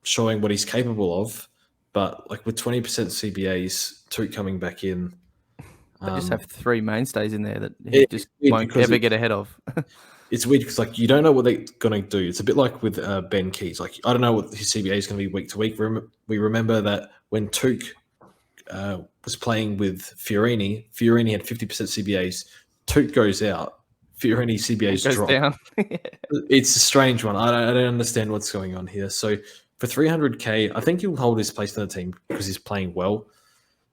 showing what he's capable of, but like with 20% CBAs, 2 coming back in. They just have 3 mainstays in there that he just won't ever get ahead of. It's weird because like you don't know what they're going to do. It's a bit like with Ben Keys. Like I don't know what his CBA is going to be week to week. We remember that when Took was playing with Fiorini had 50% CBAs. Took goes out. Fiorini CBAs goes drop. down. It's a strange one. I don't understand what's going on here. So for 300k, I think he'll hold his place in the team because he's playing well,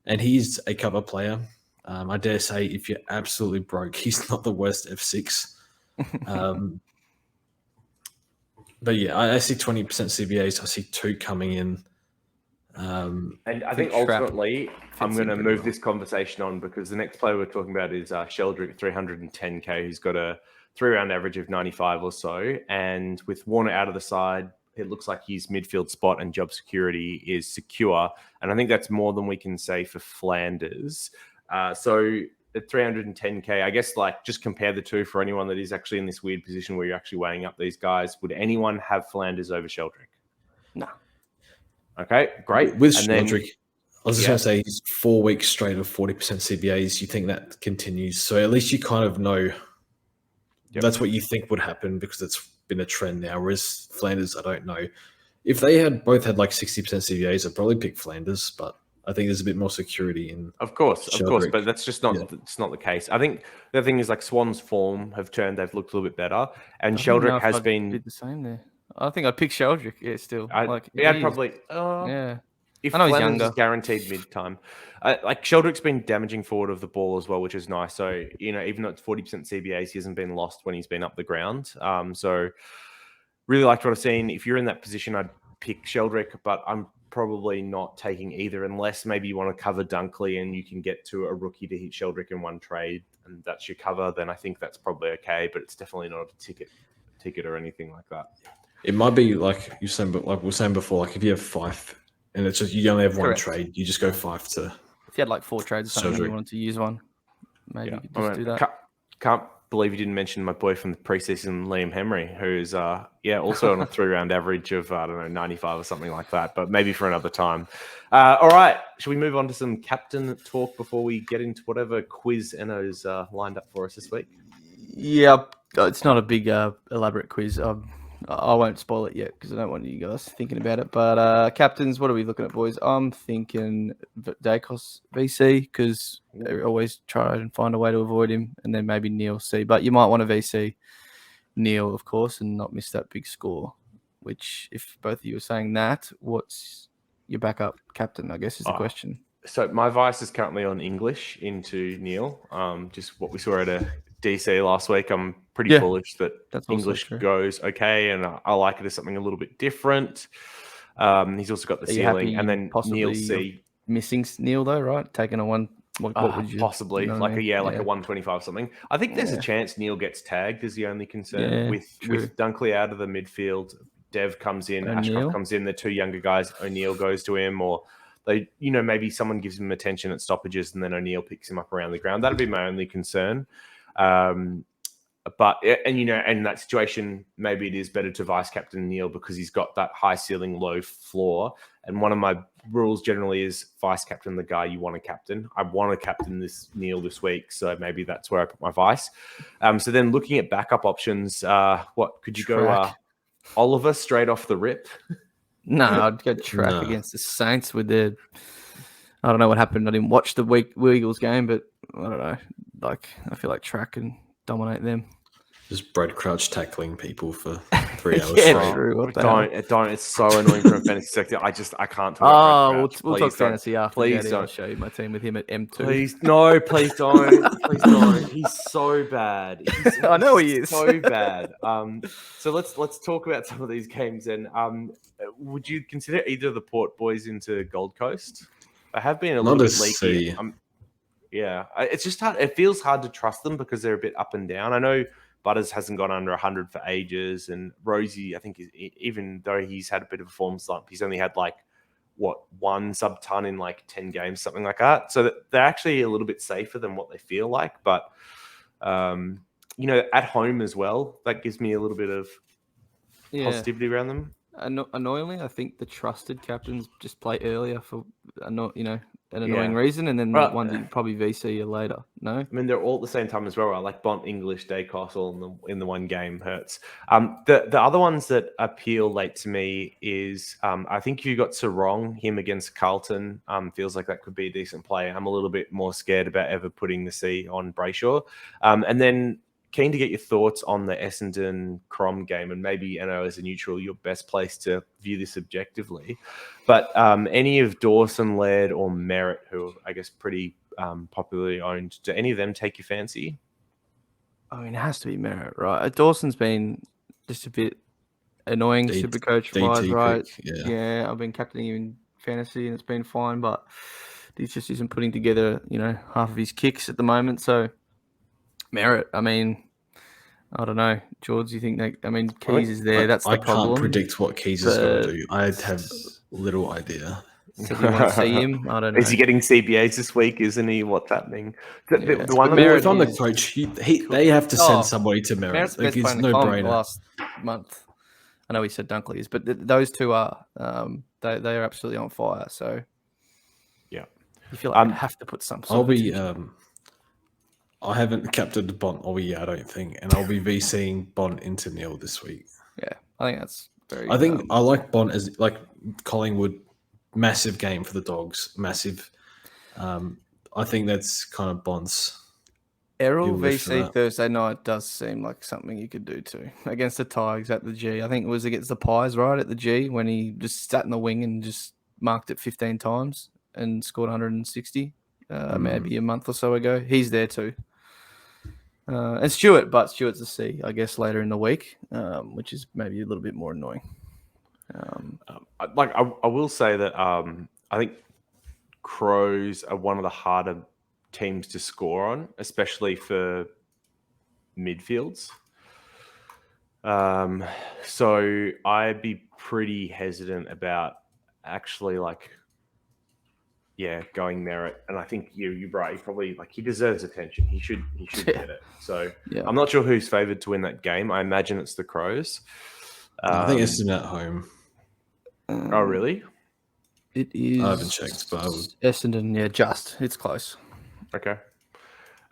and he's a cover player. I dare say, if you're absolutely broke, he's not the worst F6. But yeah, I see 20% CBAs. I see 2 coming in. And I think ultimately, I'm going to move this conversation on because the next player we're talking about is Sheldrick, 310k. He's got a 3-round average of 95 or so. And with Warner out of the side, it looks like his midfield spot and job security is secure. And I think that's more than we can say for Flanders. So at 310k, I guess like just compare the two for anyone that is actually in this weird position where you're actually weighing up these guys. Would anyone have Flanders over Sheldrick? No. Okay, great. With Sheldrick, I was just going to say he's 4 weeks straight of 40% CBAs. You think that continues. So at least you kind of know that's what you think would happen because it's been a trend now. Whereas Flanders, I don't know. If they had both had like 60% CBAs, I'd probably pick Flanders, but I think there's a bit more security in. Of course, but that's just not. It's not the case. I think the thing is like Swan's form have turned. They've looked a little bit better, and Sheldrick has been the same there. I think I'd pick Sheldrick. Yeah, still. I'd probably. Yeah. If I know he's Flanders younger. is guaranteed mid-time, like Sheldrick's been damaging forward of the ball as well, which is nice. So even though it's 40% CBAs, he hasn't been lost when he's been up the ground. So really liked what I've seen. If you're in that position, I'd pick Sheldrick, but I'm probably not taking either unless maybe you want to cover Dunkley and you can get to a rookie to hit Sheldrick in one trade and that's your cover. Then I think that's probably okay, but it's definitely not a ticket or anything like that. It might be like you said, but like we were saying before, like if you have 5 and it's just you only have one trade, you just go 5 to. If you had like 4 trades or something, and you wanted to use one, maybe you could just do that. Can't believe you didn't mention my boy from the preseason, Liam Henry, who's also on a 3-round average of 95 or something like that, but maybe for another time. All right, should we move on to some captain talk before we get into whatever quiz Anno's lined up for us this week? Yeah, it's not a big elaborate quiz. I won't spoil it yet because I don't want you guys thinking about it. But captains, what are we looking at, boys? I'm thinking Dacos VC because they always try and find a way to avoid him, and then maybe Neil C. But you might want to VC Neil, of course, and not miss that big score. Which, if both of you are saying that, what's your backup captain? I guess is the question. So my vice is currently on English into Neil. Just what we saw at a DC last week. I'm pretty bullish that English goes okay, and I like it as something a little bit different. He's also got the ceiling, and then Neil C. Missing Neil though, right? Taking a one. What would you possibly a 125 something? I think there's a chance Neil gets tagged. Is the only concern with Dunkley out of the midfield. Dev comes in, Ashcroft comes in. The 2 younger guys, O'Neill goes to him, or they, maybe someone gives him attention at stoppages, and then O'Neill picks him up around the ground. That'd be my only concern. But in that situation, maybe it is better to vice captain Neil because he's got that high ceiling, low floor. And one of my rules generally is vice captain the guy you want to captain. I want to captain this Neil this week, so maybe that's where I put my vice. So then looking at backup options, what could you go? Oliver straight off the rip. No, I'd go track No. against the Saints with their. I don't know what happened. I didn't watch the Eagles game, but I don't know. Like, I feel like track can dominate them. Just Brad Crouch tackling people for 3 hours Yeah, straight. true. What the Don't. It's so annoying from a fantasy perspective. I can't talk about Oh, Brad we'll Crouch. talk Please don't. fantasy after. Please JD. don't. I'll show you my team with him at M2. Please don't. Please don't. He's so bad. I know he is. so bad. So let's talk about some of these games. And would you consider either of the Port boys into Gold Coast? I have been a Not little a bit leaky. C. It's just hard. It feels hard to trust them because they're a bit up and down. I know Butters hasn't gone under 100 for ages, and Rosie, I think, even though he's had a bit of a form slump, he's only had one sub-ton in 10 games, something like that. So they're actually a little bit safer than what they feel like. But, at home as well, that gives me a little bit of positivity around them. Annoyingly, I think the trusted captains just play earlier for an annoying reason, and then the ones that you probably VC you later. No, I mean they're all at the same time as well, right? Like Bont, English, Dacos, all in the one game hurts. The other ones that appeal late to me is I think you got Sarong, him against Carlton. Feels like that could be a decent play. I'm a little bit more scared about ever putting the C on Brayshaw, and then. Keen to get your thoughts on the Essendon Crom game, and maybe Anno as a neutral, your best place to view this objectively. But any of Dawson, Laird, or Merritt, who are, I guess, pretty popularly owned, do any of them take your fancy? I mean, it has to be Merritt, right? Dawson's been just a bit annoying, Supercoach-wise, right? Yeah, I've been captaining him in fantasy, and it's been fine, but he just isn't putting together, half of his kicks at the moment, so... Merritt, I mean, I don't know. George, you think Keys is there? That's the problem. I can't predict what Keys is going to do. I have little idea. So do you want to see him? I don't know. Is he getting CBAs this week? Isn't he? What's happening? The one Merritt, if I'm the coach, they have to send somebody to Merritt. Merritt's best player in the comp last month. I know he said Dunkley is, but those two are. They are absolutely on fire. So yeah, you feel like you have to put some. I'll be. I haven't captained Bont all year, I don't think, and I'll be VCing Bont into Neil this week. Yeah, I think that's very. I think I like Bont as Collingwood, massive game for the Dogs, massive. I think that's kind of Bont's. Errol VC Thursday night does seem like something you could do too against the Tigers at the G. I think it was against the Pies, right, at the G, when he just sat in the wing and just marked it 15 times and scored 160. Maybe a month or so ago. He's there too. And Stewart's a C, I guess, later in the week, which is maybe a little bit more annoying. I will say that I think Crows are one of the harder teams to score on, especially for midfields. So I'd be pretty hesitant about actually going Merritt, and I think you're right. He probably he deserves attention. He should get it. So I'm not sure who's favoured to win that game. I imagine it's the Crows. I think Essendon at home. Oh, really? It is. I haven't checked, but Essendon. Yeah, it's close. Okay,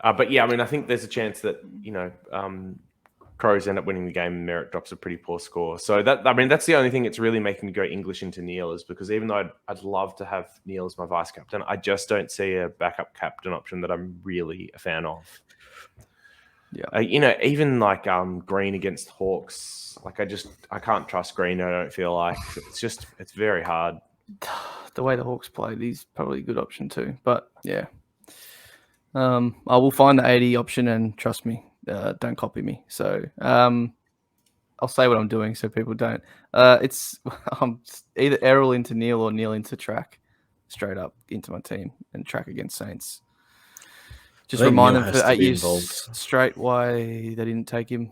but yeah, I mean, I think there's a chance that Crows end up winning the game and Merritt drops a pretty poor score. So that's the only thing that's really making me go English into Neil, is because even though I'd love to have Neil as my vice captain, I just don't see a backup captain option that I'm really a fan of. Yeah. Even Green against Hawks, I can't trust Green. I don't feel like it's very hard. The way the Hawks played, he's probably a good option too. But yeah, I will find the 80 option, and trust me. Don't copy me. So I'll say what I'm doing so people don't. It's either Errol into Neil or Neil into Track, straight up into my team, and Track against Saints. Just remind them for 8 years straight why they didn't take him.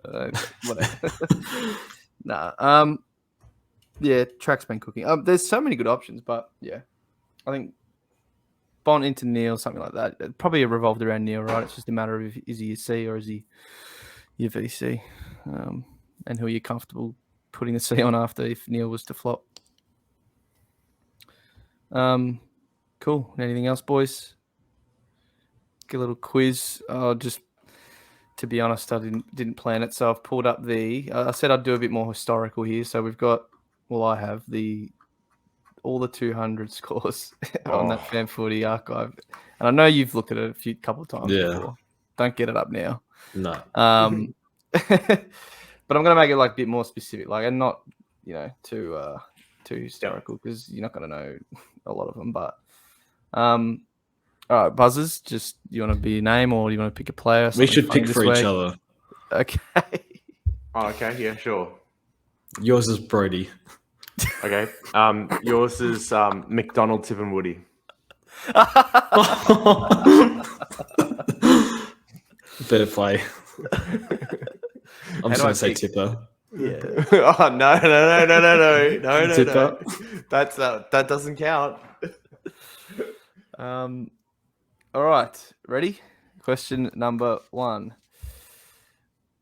Whatever. Nah. Yeah, Track's been cooking. There's so many good options, but yeah, I think Bont into Neil, something like that. It probably revolved around Neil, right? It's just a matter of is he a C or is he your VC, and who are you comfortable putting the C on after if Neil was to flop. Cool. Anything else, boys? Get a little quiz. Just to be honest, I didn't plan it, so I've pulled up I said I'd do a bit more historical here. So we've got Well, I have all the 200 scores on that fan footy archive, and I know you've looked at it a couple of times before. Don't get it up now. No. But I'm gonna make it like a bit more specific, like, and not too historical, because you're not gonna know a lot of them. But all right, buzzers. Just, you want to be a name, or do you want to pick a player? We should pick for each other. Okay. Oh, okay. Yeah, sure. Yours is Brody. Okay. Yours is McDonald, Tip, and Woody. Better play. I'm just going to say Tipper. Yeah. Oh, no. Tipper. That doesn't count. All right. Ready? Question number 1.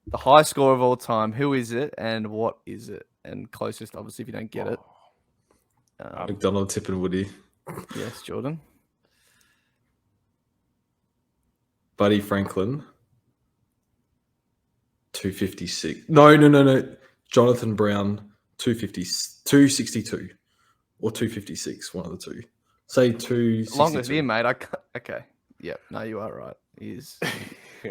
The high score of all time. Who is it and what is it? And closest, obviously, if you don't get it. McDonald, Tip, and Woody. Yes, Jordan. Buddy Franklin. 256. No. Jonathan Brown, 262 or 256. One of the two. Say 262. Long as you, mate. Okay. Yep. No, you are right. He is.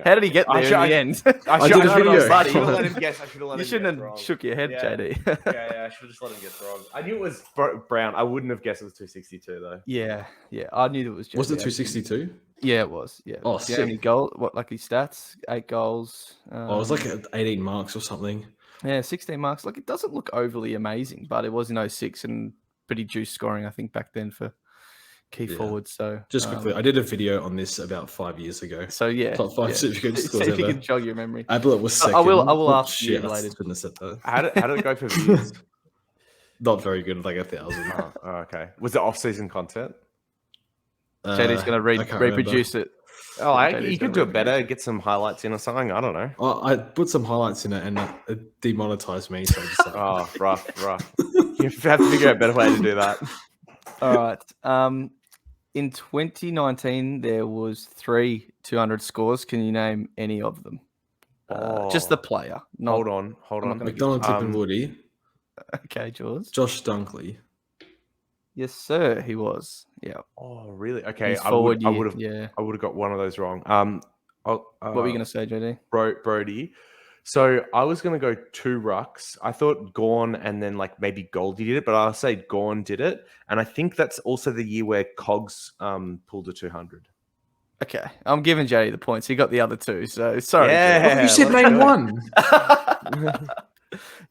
How did he get there in the end? I did a video. I should have let him guess. You shouldn't have shook your head, JD. Yeah, I should have just let him guess wrong. I knew it was Brown. I wouldn't have guessed it was 262 though. Yeah. I knew it was. JD. Was it 262? Yeah, it was. Yeah. Oh, sick. How many goals? What, like his stats? 8 goals. It was like 18 marks or something. Yeah, 16 marks. Like, it doesn't look overly amazing, but it was in 06 and pretty juice scoring, I think, back then for key forwards. So just quickly, I did a video on this about 5 years ago. So yeah, top 5 Supercoach scores see if you can jog your memory. Ablett was second. I will ask you later. I shouldn't have said that. How did it go for views? Not very good, like 1,000. Oh, okay. Was it off-season content? JD's going to reproduce it. Oh, you could do it better. Get some highlights in or something. I don't know. I put some highlights in it and it demonetized me. So I just rough. You have to figure out a better way to do that. All right. In 2019, there was 3 200 scores. Can you name any of them? Just the player. Hold on. McDonald, Tip, and Woody. Okay, George. Josh Dunkley. Yes, sir. He was. Yeah. Oh, really? Okay. I would have got one of those wrong. What were you going to say, JD? Brody. So I was going to go 2 rucks. I thought Gorn and then like maybe Goldie did it, but I'll say Gorn did it. And I think that's also the year where Cogs pulled a 200. Okay. I'm giving JD the points. He got the other 2. So sorry. Yeah, you said name one.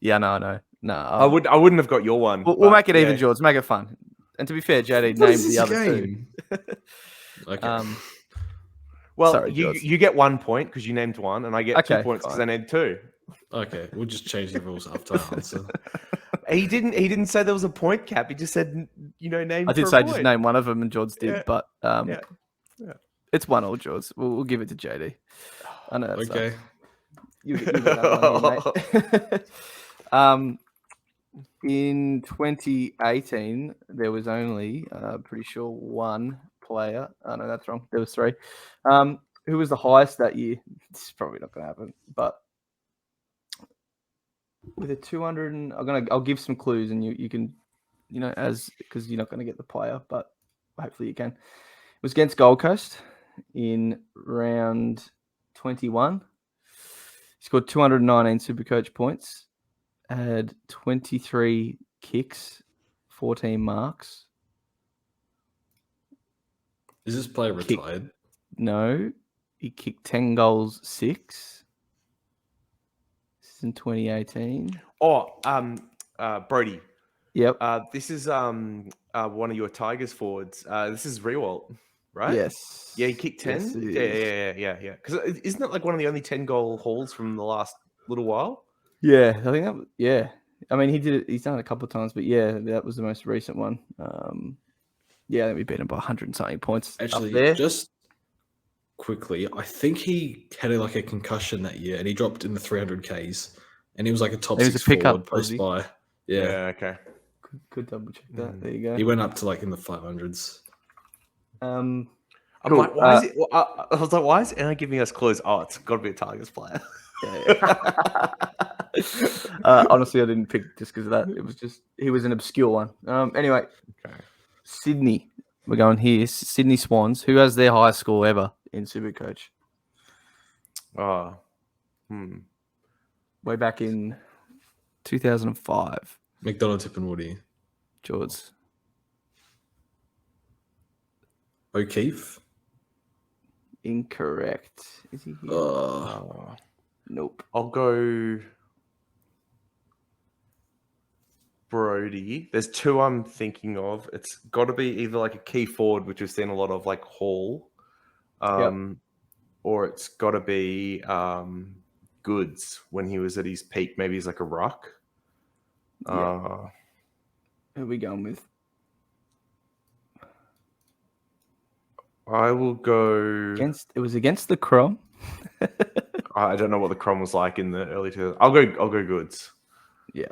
Yeah, no. I wouldn't have got your one. We'll make it even, George. Make it fun. And to be fair, JD named the other game? 2. Okay. Well, sorry, you get 1 point because you named 1, and I get 2 points because I named 2. Okay, we'll just change the rules after I answer. He didn't say there was a point cap. He just said name. I did say just name one of them, and George did, but it's 1-1, George. We'll give it to JD. I know. That's okay. You get that one, mate. In 2018, there was only, pretty sure, 1 player. Oh, no, that's wrong. There was 3. Who was the highest that year? This is probably not going to happen, but with a 200, I'll give some clues, and you can, because you're not going to get the player, but hopefully you can. It was against Gold Coast in round 21. He scored 219 Supercoach points, had 23 kicks, 14 marks. Is this player retired? No. He kicked 10 goals, 6. This is in 2018. Brody. Yep. This is one of your Tigers forwards. This is Rewalt, right? Yes. Yeah, he kicked 10? Yes, yeah. Because isn't that like one of the only 10-goal hauls from the last little while? Yeah, I think that. Yeah, I mean, he did it. He's done it a couple of times, but yeah, that was the most recent one. Yeah, I think we beat him by 100 and something points. Actually, up there. Just quickly, I think he had like a concussion that year, and he dropped in the 300Ks, and he was like a top 6 forward post by. Yeah. Okay. Could double check that. There you go. He went up to like in the 500s. I'm like, why is it? I was like, why is Anna giving us clues? Oh, it's got to be a Tigers player. Yeah. Honestly, I didn't pick just because of that. It was just he was an obscure one. Anyway, Okay. Sydney. We're going here. Sydney Swans. Who has their highest score ever in Supercoach? Oh. Way back in 2005. McDonald, Tip and Woody. George. O'Keefe. Incorrect. Is he here? Nope. I'll go Brody. There's two I'm thinking of. It's got to be either like a key forward, which we've seen a lot of, like Hall, or it's got to be Goods when he was at his peak. Maybe he's like a ruck. Who are we going with? I will go. It was against the Crom. I don't know what the Crom was like in the early 2000s. I'll go Goods. Yeah.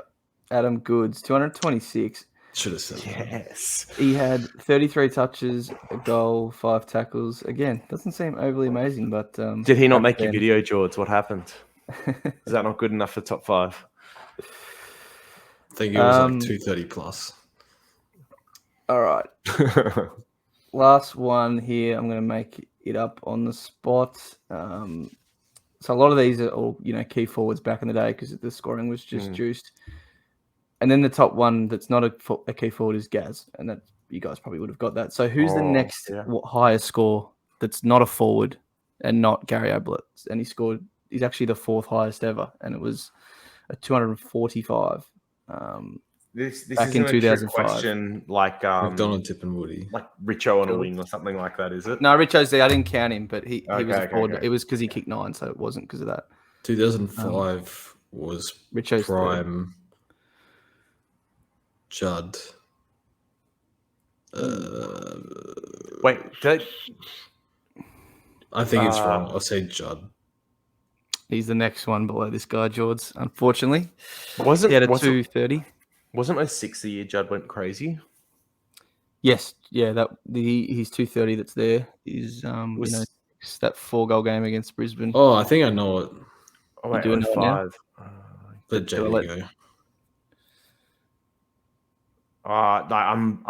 Adam Goods, 226. Should have said that. Yes. He had 33 touches, a goal, 5 tackles. Again, doesn't seem overly amazing, but Did he not make your video, George? What happened? Is that not good enough for top 5? I think it was like 230 plus. All right. Last one here. I'm going to make it up on the spot. So a lot of these are all, key forwards back in the day because the scoring was just juiced. And then the top one that's not a key forward is Gaz, and that you guys probably would have got that. So who's the next highest score that's not a forward and not Gary Ablett? And he's actually the 4th highest ever, and it was a 245. This back isn't in 2005. A trick question like McDonald, Tip and Woody. like Richo on a wing or something like that, is it? No, Richo's there. I didn't count him, but he was a forward. Okay. It was because he kicked 9, so it wasn't because of that. 2005 was Richo's prime Judd. Wait, I think it's wrong. I'll say Judd. He's the next one below this guy, George. Unfortunately, he wasn't had a 230. Wasn't 06 the year Judd went crazy? Yes, yeah. His 230 that's there is that 4-goal game against Brisbane. Oh, I think I know it. Oh, wait, You doing 05. Let JD go. I'm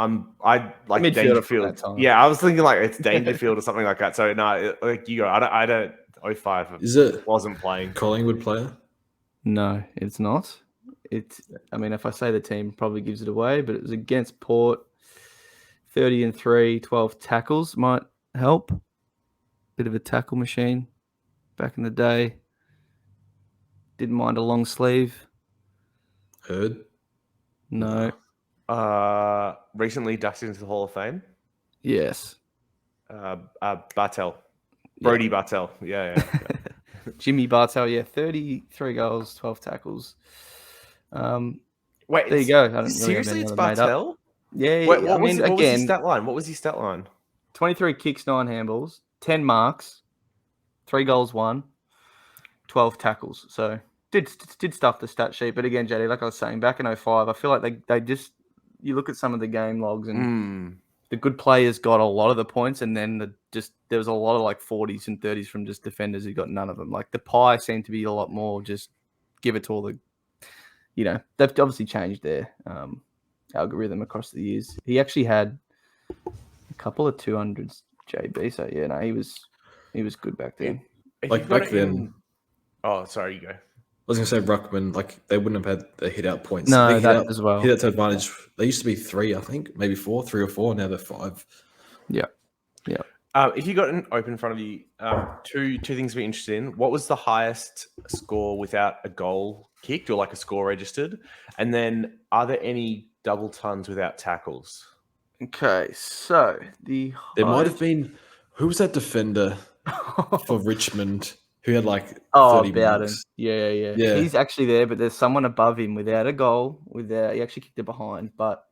like Midfielder from that Dangerfield. time. Yeah, I was thinking like it's Dangerfield or something like that. So no, like you go. I don't. 05. Is it wasn't playing. Collingwood player? No, it's not. If I say the team, probably gives it away, but it was against Port. 30-3, 12 tackles might help. Bit of a tackle machine back in the day. Didn't mind a long sleeve. Heard? No. Recently dusted into the Hall of Fame. Yes. Bartel. Brody Bartel. Yeah. Jimmy Bartel, 33 goals, 12 tackles. Wait, there you go. I don't seriously, it's Bartel? Bartel? Yeah. Wait, what was his stat line? What was his stat line? 23 kicks, 9 handballs, 10 marks, 3 goals, 1, 12 tackles. So did stuff the stat sheet. But again, JD, like I was saying, back in 05, I feel like they just, you look at some of the game logs and the good players got a lot of the points, and then there was a lot of like 40s and 30s from just defenders who got none of them. Like the pie seemed to be a lot more just give it to all the, they've obviously changed their algorithm across the years. He actually had a couple of 200s, JB. So he was good back then. Like back then. Oh, sorry, you go. I was going to say Ruckman, like they wouldn't have had the hit out points. No, that as well. Hit out to advantage. They used to be 3, I think, maybe 4, 3 or 4. Now they're 5. Yeah. If you got an open in front of you, two things to be interested in. What was the highest score without a goal kicked or like a score registered? And then are there any double tons without tackles? Okay, so there might have been, who was that defender for Richmond who had like 30 Bowden. marks? Yeah. He's actually there, but there's someone above him without a goal. He actually kicked it behind, but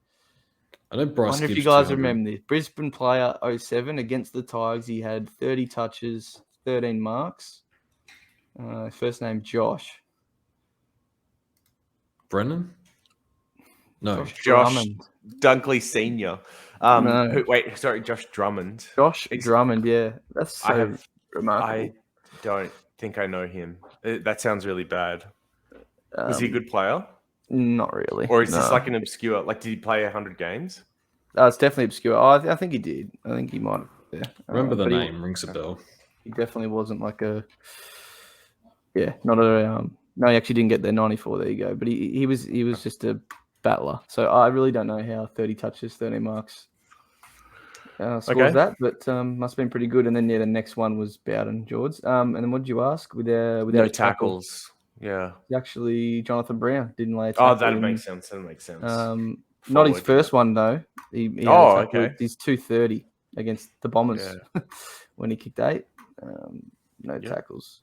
I know Bryce I wonder if Gibbs you guys 200. remember this. Brisbane player 07 against the Tigers. He had 30 touches, 13 marks. First name Josh. Brennan? No. Josh Drummond. Dunkley Senior. No. Josh Drummond. Josh Drummond, yeah. That's remarkable. I don't think I know him. That sounds really bad. Was he a good player? Not really. Or is this no. like an obscure, like did he play 100 games? It's definitely obscure. I think he did. I think he might have. Yeah. Remember the but name, rings a bell. He definitely wasn't like a. Yeah, not a. No, he actually didn't get there 94. There you go. But he was just a battler. So I really don't know how 30 touches, 13 marks scores that, but must have been pretty good. And then the next one was Bowden, George. And then what did you ask? Without No a tackle? tackles. Yeah. Actually, Jonathan Brown didn't lay a tackle. Oh, that makes sense. That makes sense. Not his first one though. He had a tackle. Okay. He's 230 against the Bombers when he kicked 8. No tackles.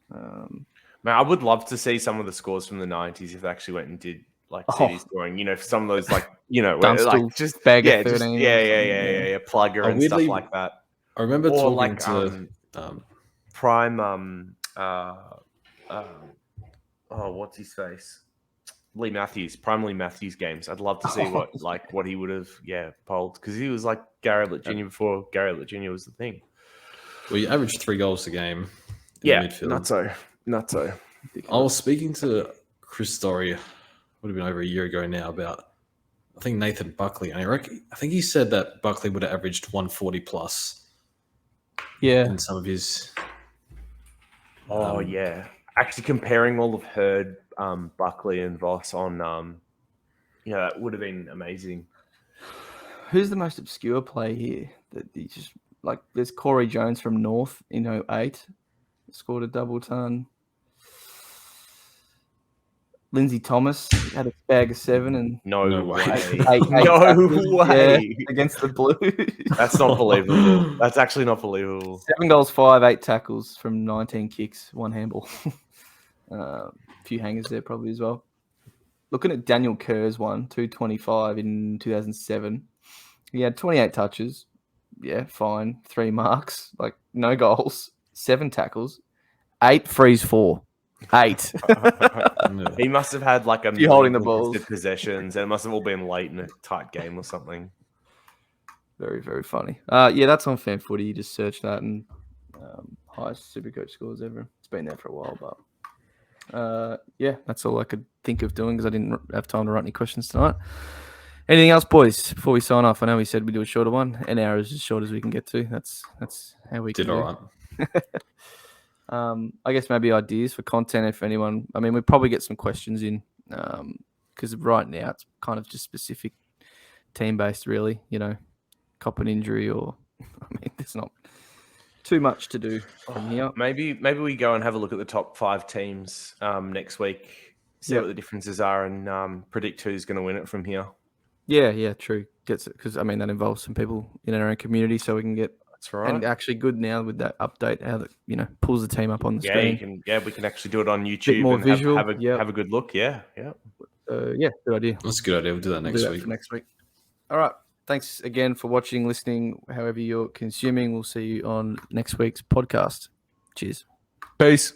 Man, I would love to see some of the scores from the 90s if they actually went and did like CD scoring. You know, for some of those like where, like just bag of 13. Plugger and stuff like that. I remember talking to prime what's his face? Lee Matthews, Prime Lee Matthews games. I'd love to see what he would have polled, because he was like Gary Ablett Jr. before Gary Ablett Jr. was the thing. Well, you averaged 3 goals a game in the midfield. Not so. I was speaking to Chris Story, would have been over a year ago now, about I think Nathan Buckley. And I think he said that Buckley would have averaged 140 plus. Yeah. In some of his. Actually, comparing all of Hurd, Buckley, and Voss on, that would have been amazing. Who's the most obscure play here? That he just like, there's Corey Jones from North in 08, scored a double ton. Lindsay Thomas had a bag of 7 and no way. Eight no way against the Blues. That's not believable. That's actually not believable. 7 goals, 5, 8 tackles from 19 kicks, 1 handball. A few hangers there probably as well. Looking at Daniel Kerr's one, 225 in 2007. He had 28 touches. Yeah, fine. 3 marks, like no goals, 7 tackles, 8 frees 4. 8. He must have had like a holding the balls, possessions, and it must have all been late in a tight game or something. Very, very funny. That's on Fan Footy. You just search that, and highest Supercoach scores ever. It's been there for a while, but that's all I could think of doing because I didn't have time to write any questions tonight. Anything else, boys? Before we sign off, I know we said we do a shorter one. An hour is as short as we can get to. That's how we did can all right. I guess maybe ideas for content if anyone. I mean, we probably get some questions in because right now it's kind of just specific team based, really. Cop an injury, or I mean, there's not too much to do from here. Maybe we go and have a look at the top 5 teams next week. See what the differences are, and predict who's going to win it from here. Yeah, true. Gets it because I mean that involves some people in our own community, so we can get. That's right. And actually good now with that update, how that pulls the team up on the screen. We can actually do it on YouTube. More and visual. Have a good look. Yeah. Good idea. That's a good idea. We'll do that next week. All right. Thanks again for watching, listening, however you're consuming. We'll see you on next week's podcast. Cheers. Peace.